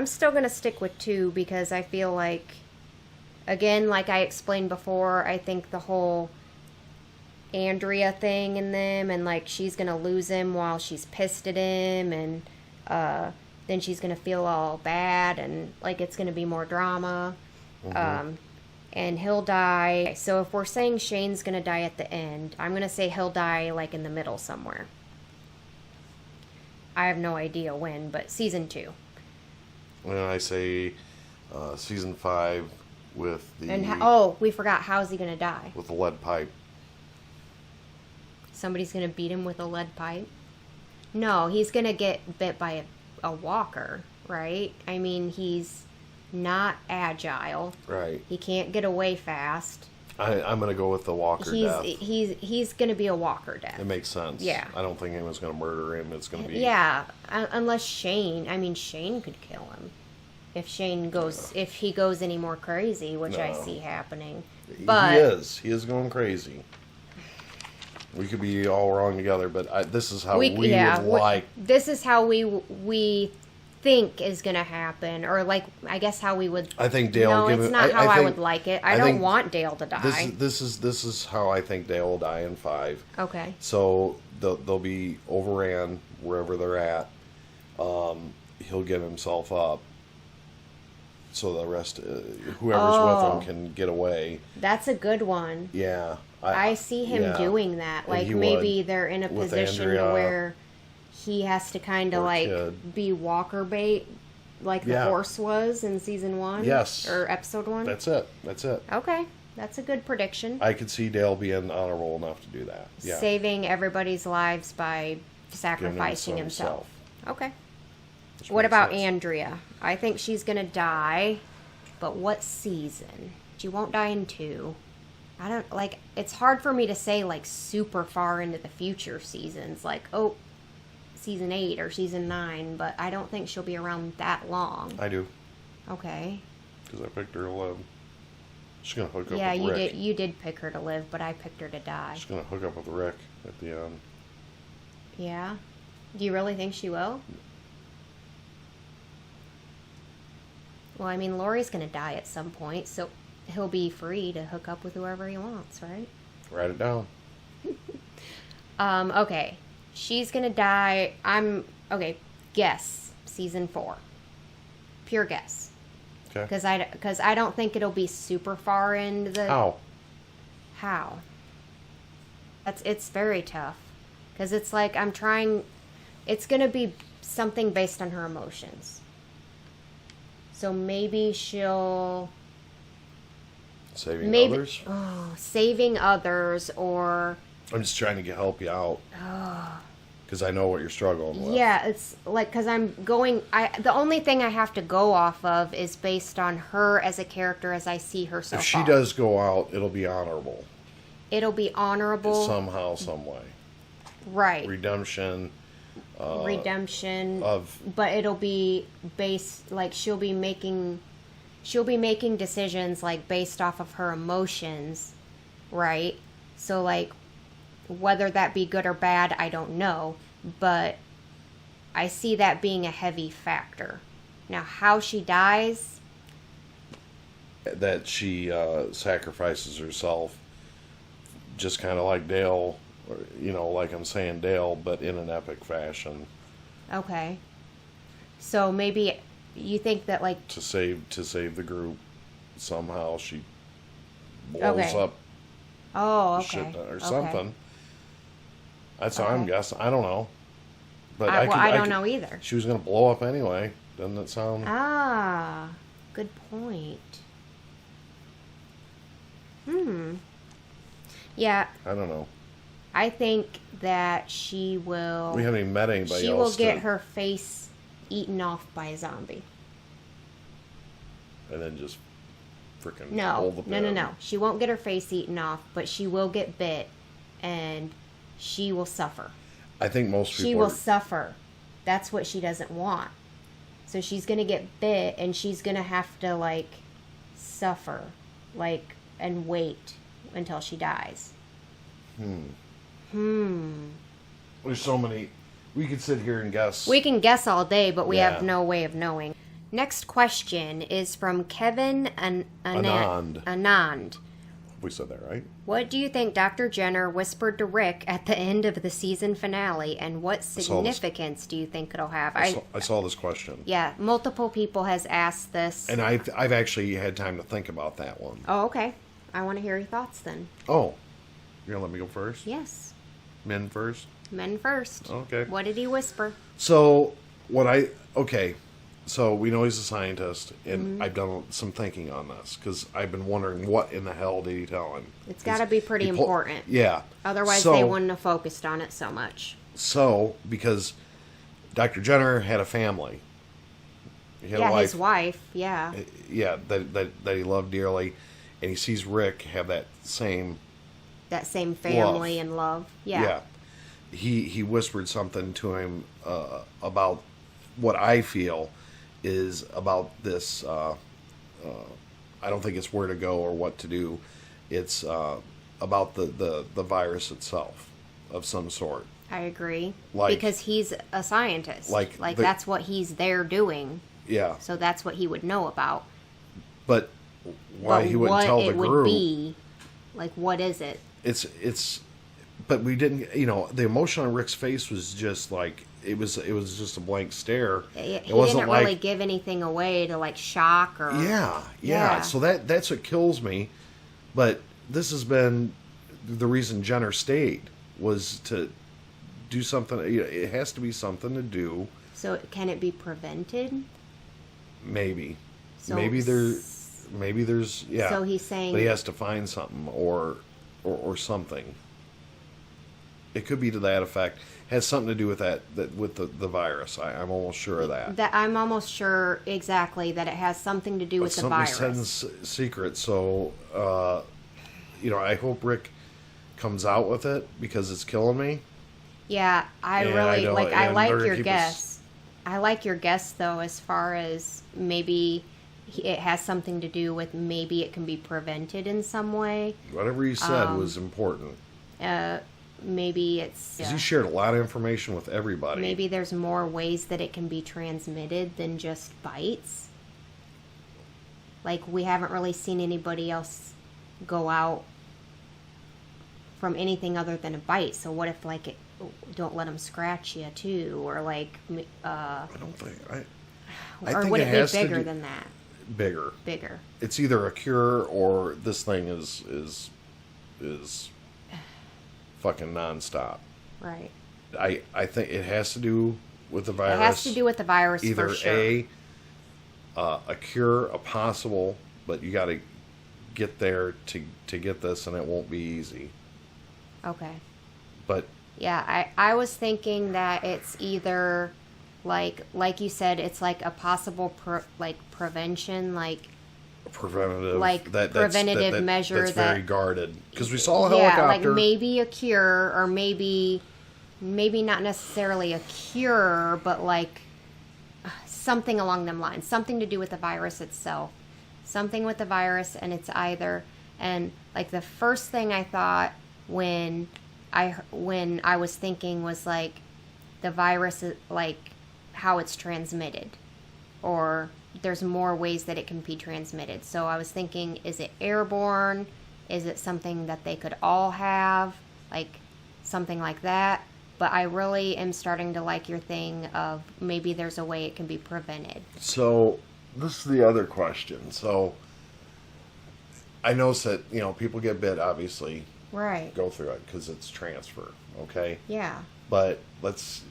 still going to stick with 2 because I feel like, again, like I explained before, I think the whole Andrea thing in them, and like she's going to lose him while she's pissed at him, and then she's going to feel all bad, and like it's going to be more drama. Mm-hmm. And he'll die. So if we're saying Shane's going to die at the end, I'm going to say he'll die like in the middle somewhere. I have no idea when, but season 2. And I say season 5 with the... we forgot. How's he going to die? With the lead pipe. Somebody's going to beat him with a lead pipe? No, he's going to get bit by a walker, right? I mean, he's not agile. Right. He can't get away fast. I'm going to go with the walker death. He's going to be a walker death. It makes sense. Yeah. I don't think anyone's going to murder him. It's going to be... Yeah, unless Shane... I mean, Shane could kill him. If Shane goes... If he goes any more crazy, which I see happening. But He is going crazy. We could be all wrong together, but this is how we would like... This is how we think is going to happen, or like I guess how we would. I think Dale. No, it's not how I would like it. I don't want Dale to die. This is how I think Dale will die in 5. Okay. So they'll be overran wherever they're at. He'll get himself up, so the rest, whoever's with him, can get away. That's a good one. Yeah. I see him doing that. Like maybe they're in a position where he has to kind of like be walker bait, like the horse was in season 1. Yes. Or episode 1. That's it. Okay. That's a good prediction. I could see Dale being honorable enough to do that. Yeah. Saving everybody's lives by sacrificing himself. Okay. What about Andrea? I think she's going to die, but what season? She won't die in 2. I don't, like, it's hard for me to say, like, super far into the future seasons. Like, season 8 or season 9, but I don't think she'll be around that long. I do. Okay. Because I picked her to live. She's going to hook up with Rick. Yeah, you did pick her to live, but I picked her to die. She's going to hook up with Rick at the end. Yeah? Do you really think she will? Well, I mean, Lori's going to die at some point, so he'll be free to hook up with whoever he wants, right? Write it down. Okay. She's going to die. Guess. Season 4. Pure guess. Okay. Because I don't think it'll be super far into the... How? It's very tough. Because it's like I'm trying... It's going to be something based on her emotions. So maybe she'll... Saving others? Oh, saving others, or... I'm just trying to help you out. Because I know what you're struggling with. Yeah, it's like, because I'm going... the only thing I have to go off of is based on her as a character as I see her so far. If she does go out, it'll be honorable. It'll be honorable. Somehow, some way. Right. Redemption. But it'll be based, like, she'll be making... she'll be making decisions like based off of her emotions, right? So like whether that be good or bad, I don't know, but I see that being a heavy factor. Now, how she dies, that she sacrifices herself, just kind of like Dale, like I'm saying Dale, but in an epic fashion. okay. So maybe you think that like to save the group, somehow she blows up. Oh, okay. Shit or something. That's what I'm guessing. I don't know. But I don't know either. She was going to blow up anyway. Doesn't it sound? Ah, good point. Yeah. I don't know. I think that she will. We haven't even met anybody else. She will get her face eaten off by a zombie. And then just freaking No. She won't get her face eaten off, but she will get bit, and she will suffer. I think most people. She will suffer. That's what she doesn't want. So she's gonna get bit, and she's gonna have to like suffer, and wait until she dies. There's so many. We could sit here and guess. We can guess all day, but we have no way of knowing. Next question is from Kevin Anand. We said that right. What do you think Dr. Jenner whispered to Rick at the end of the season finale, and what significance do you think it'll have? I saw this question. Yeah, multiple people has asked this. And I've actually had time to think about that one. Oh, okay. I want to hear your thoughts then. Oh, you're going to let me go first? Yes. Men first? Men first. Okay. What did he whisper? So, so we know he's a scientist, and I've done some thinking on this, because I've been wondering what in the hell did he tell him? It's got to be pretty important. Yeah. Otherwise, they wouldn't have focused on it so much. So, because Dr. Jenner had a family. He had a wife. His wife, yeah. Yeah, that he loved dearly, and he sees Rick have that same family and love. Yeah. He whispered something to him about what I feel is about this. I don't think it's where to go or what to do. It's about the virus itself of some sort. I agree. Because he's a scientist. That's what he's there doing. Yeah. So that's what he would know about. But he wouldn't tell the group. What it would be, what is it? It's but we didn't, the emotion on Rick's face was just it was just a blank stare. He didn't really give anything away to shock or. Yeah. So that's what kills me. But this has been the reason Jenner stayed, was to do something. It has to be something to do. So can it be prevented? Maybe. Maybe there's yeah. So he's saying. But he has to find something or something. It could be to that effect. Has something to do with that with the virus. I'm almost sure of that. I'm almost sure exactly that it has something to do with the virus. Something's secret. So, I hope Rick comes out with it, because it's killing me. Yeah, I like your guess. I like your guess, though, as far as maybe it has something to do with maybe it can be prevented in some way. Whatever he said was important. Maybe it's... Because he shared a lot of information with everybody. Maybe there's more ways that it can be transmitted than just bites. We haven't really seen anybody else go out from anything other than a bite. So what if, don't let them scratch you, too? Or, I don't think... I or think would it be bigger than that? Bigger. Bigger. It's either a cure or this thing is fucking nonstop. Right. I think it has to do with the virus. It has to do with the virus, either for sure. A cure, a possible, but you got to get there to get this, and it won't be easy. Okay. But yeah, I was thinking that it's either like you said, it's a possible prevention, preventative measure that's very guarded, because we saw a helicopter. Maybe a cure, or maybe not necessarily a cure, but something along them lines, something to do with the virus itself. something with the virus, and it's either, and like the first thing I thought when I was thinking was like the virus, like how it's transmitted, or there's more ways that it can be transmitted. So I was thinking, is it airborne? Is it something that they could all have? Like something like that. But I really am starting to like your thing of maybe there's a way it can be prevented. So this is the other question. So I noticed that, you know, people get bit, obviously. Right. Go through it because it's transfer, okay? Yeah. But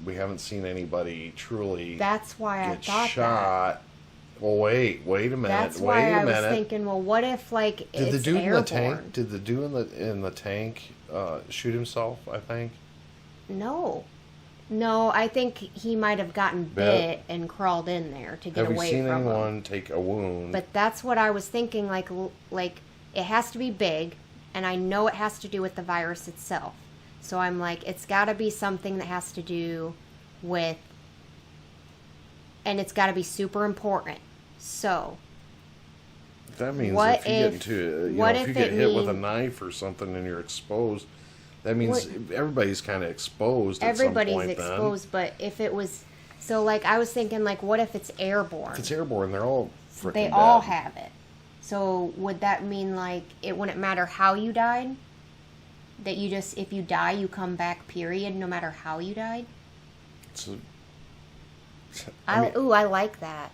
we haven't seen anybody truly That's why I thought shot. that. Well, wait a minute. That's wait why a I minute. was thinking, well, what if like Did it's the dude airborne? in the tank? Did the dude in the tank shoot himself? I think. No, I think he might have gotten bit and crawled in there to get away from him. Have we seen anyone take a wound? But that's what I was thinking. Like it has to be big, and I know it has to do with the virus itself. So I'm like, it's got to be something that has to do with, and it's got to be super important. So that means what if you get into, if you get hit with a knife or something and you're exposed, that means everybody's kind of exposed. Everybody's at some point exposed, but if it was, so like I was thinking, like what if it's airborne? If it's airborne, they're all freaking They dead. all have it. So would that mean like it wouldn't matter how you died? That you just, if you die, you come back, period, no matter how you died? So, I like that.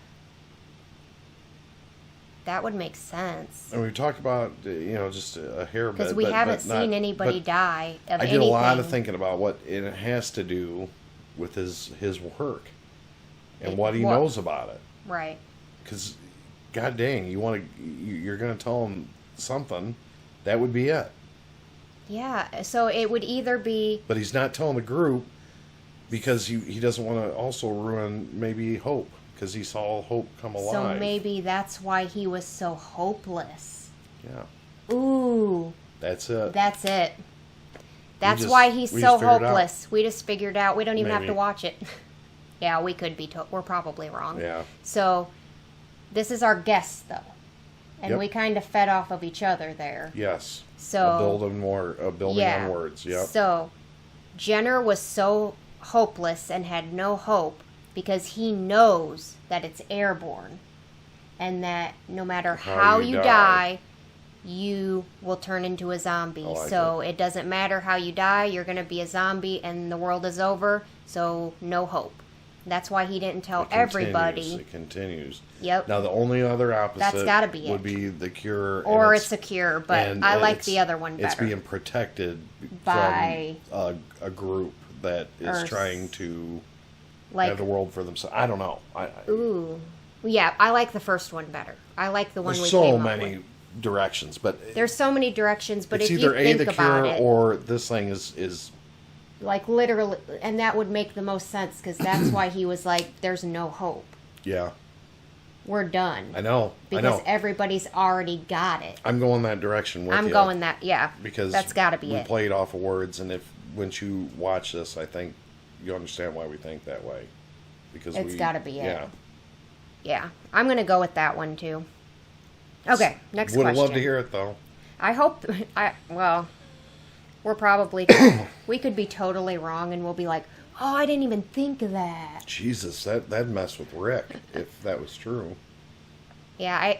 That would make sense. And we talked about, just a hair bit. Because we haven't seen anybody die of anything. I did a lot of thinking about what it has to do with his work and what he knows about it. Right. Because, god dang, you're going to tell him something, that would be it. Yeah, so it would either be... But he's not telling the group because he doesn't want to also ruin maybe Hope, because he saw Hope come alive. So maybe that's why he was so hopeless. Yeah. Ooh. That's it. That's it. That's why he's so hopeless. We just figured out. We don't even have to watch it. Yeah, we could be. We're probably wrong. Yeah. So this is our guess, though. And we kind of fed off of each other there. Yes. So building on words. Yep. So Jenner was so hopeless and had no hope because he knows that it's airborne and that no matter how you die, you will turn into a zombie. So it doesn't matter how you die, you're going to be a zombie and the world is over. So no hope. That's why he didn't tell everybody. It continues. Yep. Now, the only other opposite would be the cure. Or it's a cure, but I like the other one better. It's being protected by from a group that is trying to have the world for themselves. I don't know. Ooh. Yeah, I like the first one better. I like the one we came up with. There's so many directions, but... There's so many directions, but if you it's either think the about cure it... or this thing is... Like, literally, and that would make the most sense, because that's why he was like, there's no hope. Yeah. We're done. I know. Because everybody's already got it. I'm going that direction with you. I'm going that, yeah. Because that's got to be it. We played off of words, and once you watch this, I think you understand why we think that way. Because it's got to be it. Yeah. Yeah. I'm going to go with that one, too. Okay, next question. Would have loved to hear it, though. I hope... we're probably... we could be totally wrong, and we'll be like, oh, I didn't even think of that. Jesus, that'd mess with Rick, if that was true. Yeah,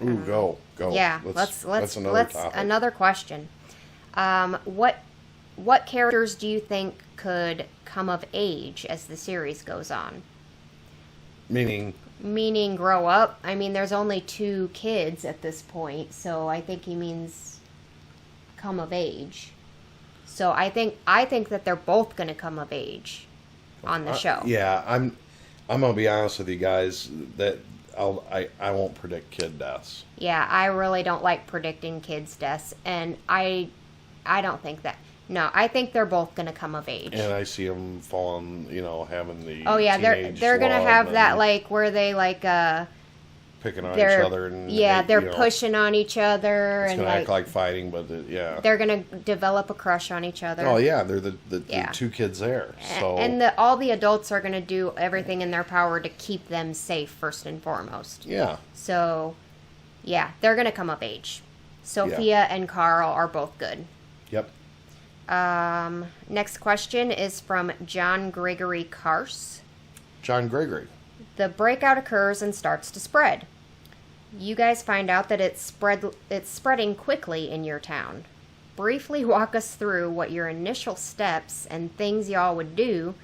Ooh, go. Yeah, let's another question. What characters do you think could come of age as the series goes on? Meaning grow up. I mean, there's only 2 kids at this point, so I think he means come of age. So I think that they're both going to come of age on the show. Yeah, I'm gonna be honest with you guys that I won't predict kid deaths. Yeah, I really don't like predicting kids' deaths, and I don't think that. No, I think they're both going to come of age. And I see them falling, having the they're going to have that, like, where they, like, picking on each other. And they're pushing on each other. It's going to act like fighting, but, they're going to develop a crush on each other. Oh, yeah, they're the 2 kids there. So. And all the adults are going to do everything in their power to keep them safe, first and foremost. Yeah. So Yeah, they're going to come of age. Sophia and Carl are both good. Yep. Next question is from John Gregory Karse. John Gregory. The breakout occurs and starts to spread. You guys find out that it's spreading quickly in your town. Briefly walk us through what your initial steps and things y'all would do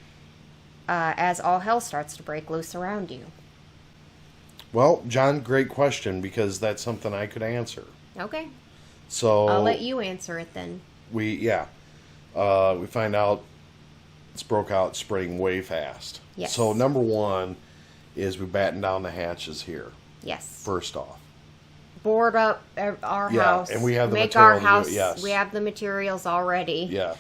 as all hell starts to break loose around you. Well, John, great question, because that's something I could answer. Okay. So I'll let you answer it then. We find out it's broke out, spreading way fast. Yes. So number one is we batten down the hatches here. Yes. First off. Board up our house. And we have the make material our house. to do it, yes. We have the materials already. Yeah.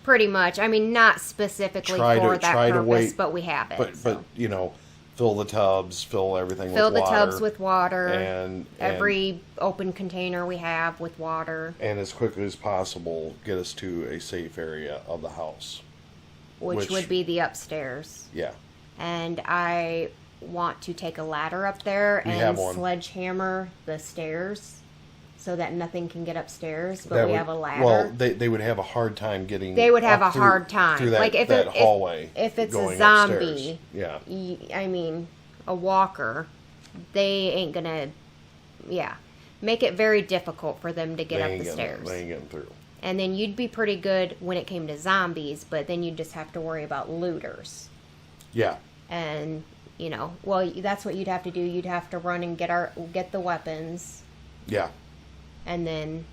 Pretty much. I mean, not specifically for that purpose, but we have it. But you know, fill the tubs, fill everything fill with water. Fill the tubs with water. And every open container we have with water. And as quickly as possible, get us to a safe area of the house. Which would be the upstairs. Yeah. And I want to take a ladder up there and sledgehammer the stairs so that nothing can get upstairs, but we have a ladder. Well, they would have a hard time getting They would have a hard time. Through that, like if that hallway. If it's a upstairs. zombie, yeah. I mean, a walker, they ain't gonna, make it very difficult for them to get up the stairs. They ain't getting through. And then you'd be pretty good when it came to zombies, but then you'd just have to worry about looters. Yeah. And, that's what you'd have to do. You'd have to run and get the weapons. Yeah. And then,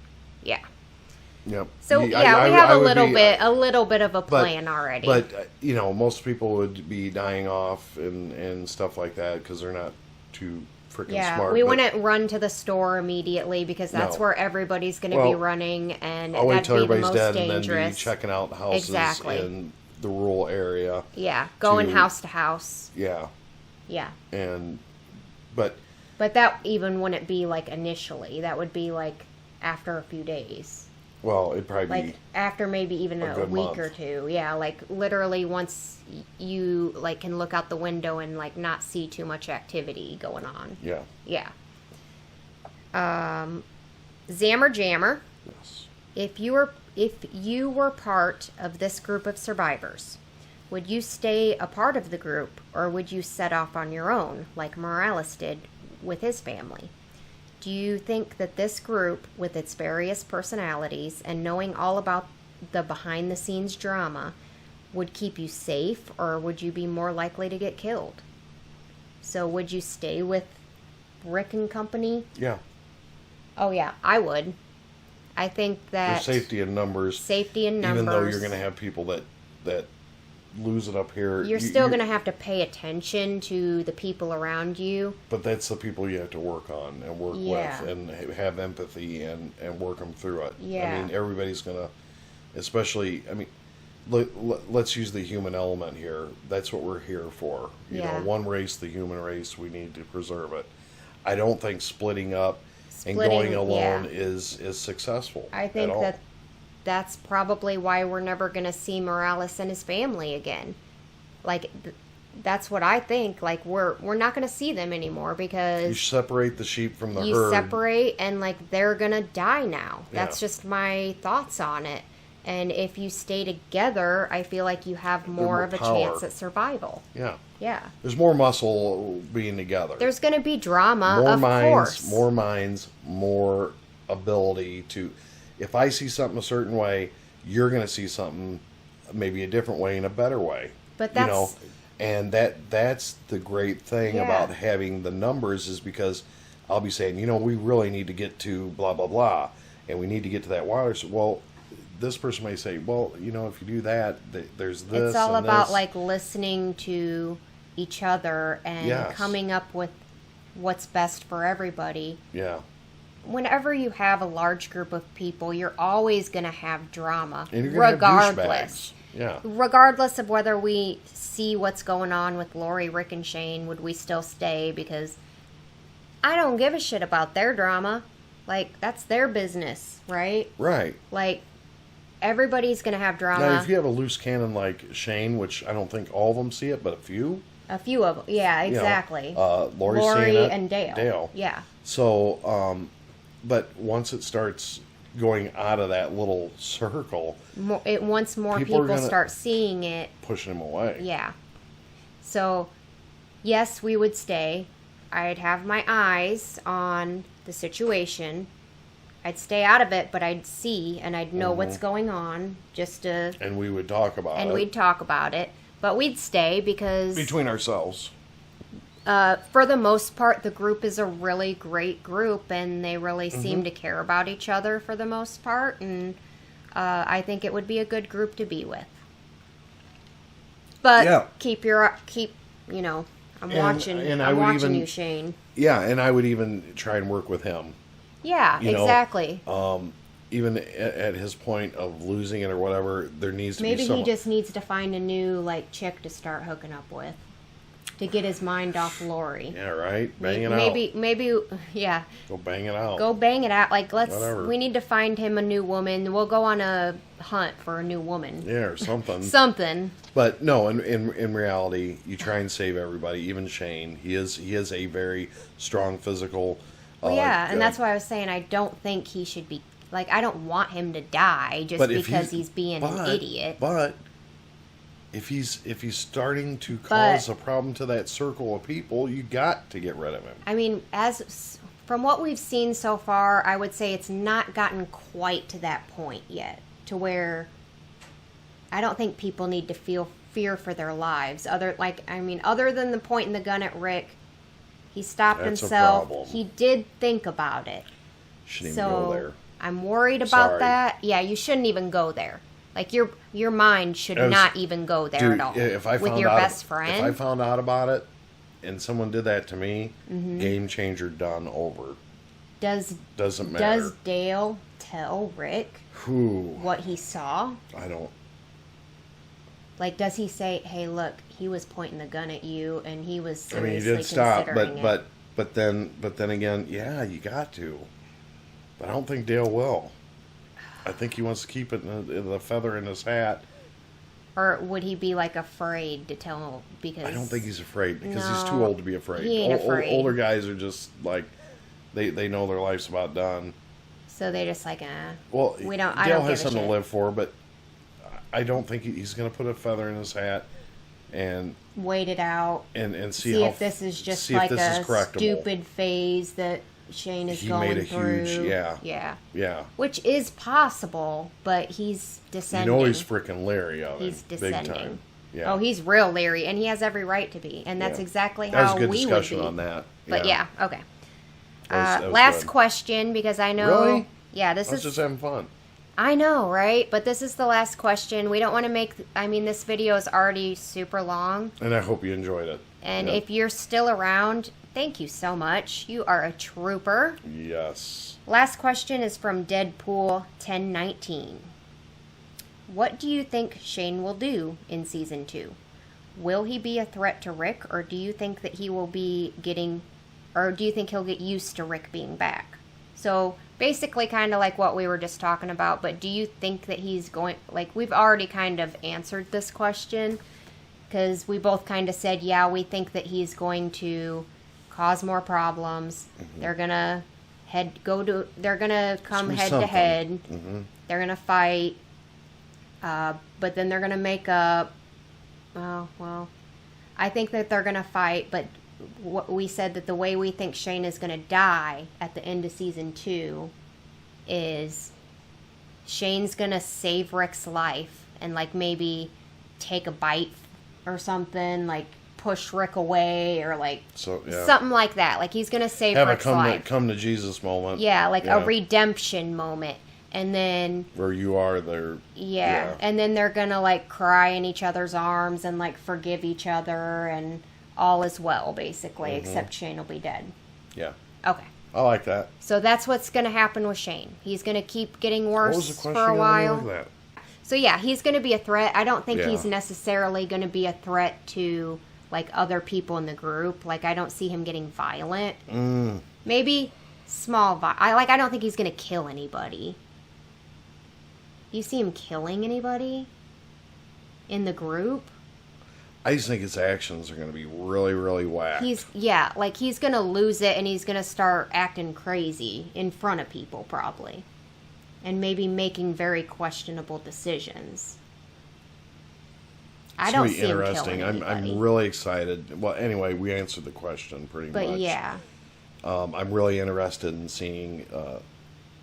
Yep. So we have a little bit of a plan already. But most people would be dying off and stuff like that because they're not too freaking smart. We wouldn't run to the store immediately because that's where everybody's going to be running, and I'll wait till that'd be the everybody's most dead dangerous. and then be checking out houses in the rural area. Yeah, going house to house. Yeah. Yeah. But that even wouldn't be like initially. That would be like after a few days. Well, it'd probably be after maybe even a week month. or two. Yeah, like literally once you can look out the window and not see too much activity going on. Yeah. Yeah. Zammer Jammer. Yes. If you were part of this group of survivors, would you stay a part of the group, or would you set off on your own, like Morales did with his family? Do you think that this group, with its various personalities and knowing all about the behind-the-scenes drama, would keep you safe, or would you be more likely to get killed? So would you stay with Rick and company? Yeah. Oh, yeah, I would. I think that... There's safety in numbers. Even though you're going to have people that lose it up here. You're still going to have to pay attention to the people around you. But that's the people you have to work on and work with and have empathy and work them through it. Yeah. I mean, everybody's going to, especially, let's use the human element here. That's what we're here for. You know, one race, the human race, we need to preserve it. I don't think splitting up and going alone is successful. I think that's probably why we're never going to see Morales and his family again. That's what I think. We're not going to see them anymore because... You separate the sheep from the herd. You separate and, they're going to die now. That's just my thoughts on it. And if you stay together, I feel like you have more of a chance at survival. Yeah. Yeah. There's more muscle being together. There's going to be drama, of course. More minds, more ability to... If I see something a certain way, you're going to see something maybe a different way and a better way. But that's... and that's the great thing about having the numbers is because I'll be saying, we really need to get to blah, blah, blah, and we need to get to that water. So, well, this person may say, well, if you do that, there's this. It's all and about this. Listening to each other and coming up with what's best for everybody. Yeah. Whenever you have a large group of people, you're always going to have drama, and you're gonna regardless. Yeah. Regardless of whether we see what's going on with Lori, Rick, and Shane, would we still stay? Because I don't give a shit about their drama. That's their business, right? Right. Everybody's going to have drama. Now, if you have a loose cannon like Shane, which I don't think all of them see it, but a few, A few of them. Yeah, exactly. Lori and Dale. Yeah. So, but once it starts going out of that little circle, Once more people start seeing it, pushing him away. Yeah. So, yes, we would stay. I'd have my eyes on the situation. I'd stay out of it, but I'd see and I'd know what's going on And we would talk about it. And we'd talk about it. But we'd stay because... Between ourselves. For the most part, the group is a really great group, and they really seem to care about each other for the most part, and I think it would be a good group to be with. But I'm watching you, Shane. Yeah, and I would even try and work with him. Yeah, exactly. Even at his point of losing it or whatever, there needs to be Maybe he just needs to find a new chick to start hooking up with. To get his mind off Lori. Yeah, right? Bang it out. Maybe, yeah. Go bang it out. Go bang it out. Whatever. We need to find him a new woman. We'll go on a hunt for a new woman. Yeah, or something. Something. But no, in reality, you try and save everybody, even Shane. He is a very strong physical... and that's why I was saying I don't think he should be... I don't want him to die just because he's being an idiot. But... If he's starting to cause a problem to that circle of people, you got to get rid of him. I mean, from what we've seen so far, I would say it's not gotten quite to that point yet, to where I don't think people need to feel fear for their lives. Other than the pointing the gun at Rick, he stopped himself. He did think about it. Shouldn't even go there. I'm worried about that. Yeah, you shouldn't even go there. Your mind should not even go there at all. With your best friend. If I found out about it and someone did that to me, game changer done over. Doesn't matter. Does Dale tell Rick what he saw? I don't. Does he say, "Hey, look, he was pointing the gun at you, and he was seriously he did stop, it." but then again, yeah, you got to. But I don't think Dale will. I think he wants to keep it in the feather in his hat. Or would he be afraid to tell him? Because I don't think he's afraid because he's too old to be afraid. He ain't afraid. Older guys are just they know their life's about done. So they just Well, we don't. Dale has something to live for, but I don't think he's going to put a feather in his hat and wait it out and see if this is just a stupid phase that Shane is going through. Yeah. Which is possible, but he's descending. You know he's freaking leery of it. He's descending. Big time. Yeah. Oh, he's real leery, and he has every right to be, and that's exactly that was how a good we discussion would be. On that. But okay. That was last good. question, because I know. Really? Yeah, this is just having fun. I know, right? But this is the last question. We don't want to make. This video is already super long, and I hope you enjoyed it. And if you're still around, thank you so much. You are a trooper. Yes. Last question is from Deadpool 1019. What do you think Shane will do in Season 2? Will he be a threat to Rick, or do you think that he will be do you think he'll get used to Rick being back? So, basically kind of like what we were just talking about, but do you think that he's going... we've already kind of answered this question, because we both kind of said, yeah, we think that he's going to cause more problems. Mm-hmm. They're gonna come head to head. Mm-hmm. They're gonna fight, but then they're gonna make up. Oh, well, I think that they're gonna fight, but what we said that the way we think Shane is gonna die at the end of Season 2 is Shane's gonna save Rick's life and maybe take a bite or something, push Rick away, or something like that. He's gonna save Rick's life. Come to Jesus moment. Yeah, a redemption moment, and then where you are there. Yeah, and then they're gonna cry in each other's arms and forgive each other, and all is well, basically. Mm-hmm. Except Shane will be dead. Yeah. Okay. I like that. So that's what's gonna happen with Shane. He's gonna keep getting worse for a while. So yeah, he's going to be a threat. I don't think he's necessarily going to be a threat to other people in the group. I don't see him getting violent. Maybe small I don't think he's going to kill anybody. You see him killing anybody in the group? I just think his actions are going to be really, really whack. He's going to lose it, and he's going to start acting crazy in front of people, probably. And maybe making very questionable decisions. I don't see him killing anybody. I'm really excited. Well, anyway, we answered the question pretty much. But yeah. I'm really interested in seeing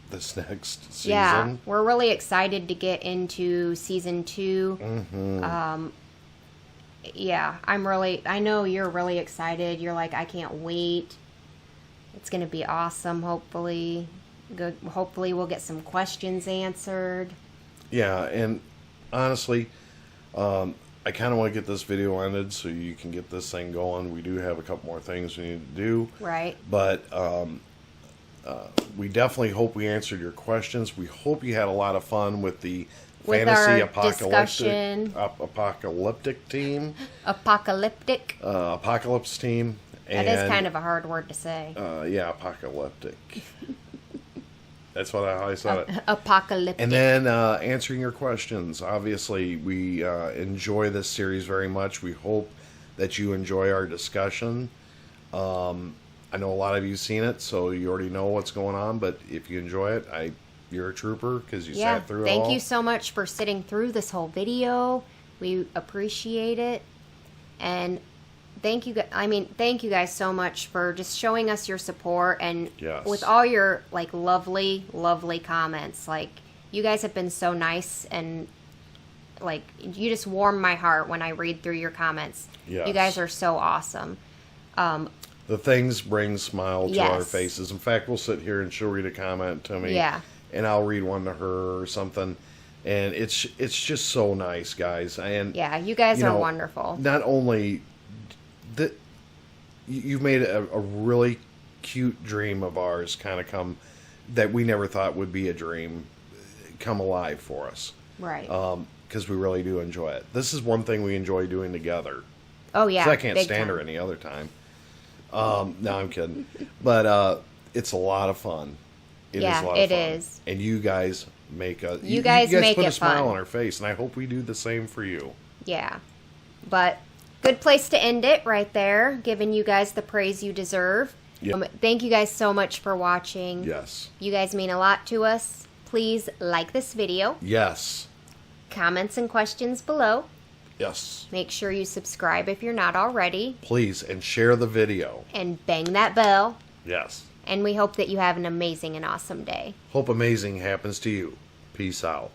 this next season. Yeah, we're really excited to get into season 2. Mm-hmm. Yeah, I know you're really excited. You're like, I can't wait. It's going to be awesome, hopefully. Good. Hopefully we'll get some questions answered. Yeah, and honestly, I kind of want to get this video ended so you can get this thing going. We do have a couple more things we need to do. Right. But we definitely hope we answered your questions. We hope you had a lot of fun with the fantasy apocalyptic team. Apocalypse team. And that is kind of a hard word to say. Yeah, apocalyptic. That's what I said it. Apocalyptic. And then answering your questions. Obviously, we enjoy this series very much. We hope that you enjoy our discussion. I know a lot of you seen it, so you already know what's going on. But if you enjoy it, you're a trooper because you sat through it all. Thank you so much for sitting through this whole video. We appreciate it. And thank you guys so much for just showing us your support and with all your lovely, lovely comments. Like, you guys have been so nice, and you just warm my heart when I read through your comments. Yes. You guys are so awesome. The things bring smile to our faces. In fact, we'll sit here and she'll read a comment to me. Yeah. And I'll read one to her or something. And it's just so nice, guys. And yeah, you guys are wonderful. Not only you've made a really cute dream of ours kind of come that we never thought would be a dream come alive for us. Right. Because we really do enjoy it. This is one thing we enjoy doing together. Oh, yeah. 'Cause I can't stand her any other time. No, I'm kidding. But it's a lot of fun. It is a lot of fun. It is. And you guys make you guys make put a smile on our face, and I hope we do the same for you. Yeah. But good place to end it right there, giving you guys the praise you deserve. Yep. Thank you guys so much for watching. Yes. You guys mean a lot to us. Please like this video. Yes. Comments and questions below. Yes. Make sure you subscribe if you're not already. Please, and share the video. And bang that bell. Yes. And we hope that you have an amazing and awesome day. Hope amazing happens to you. Peace out.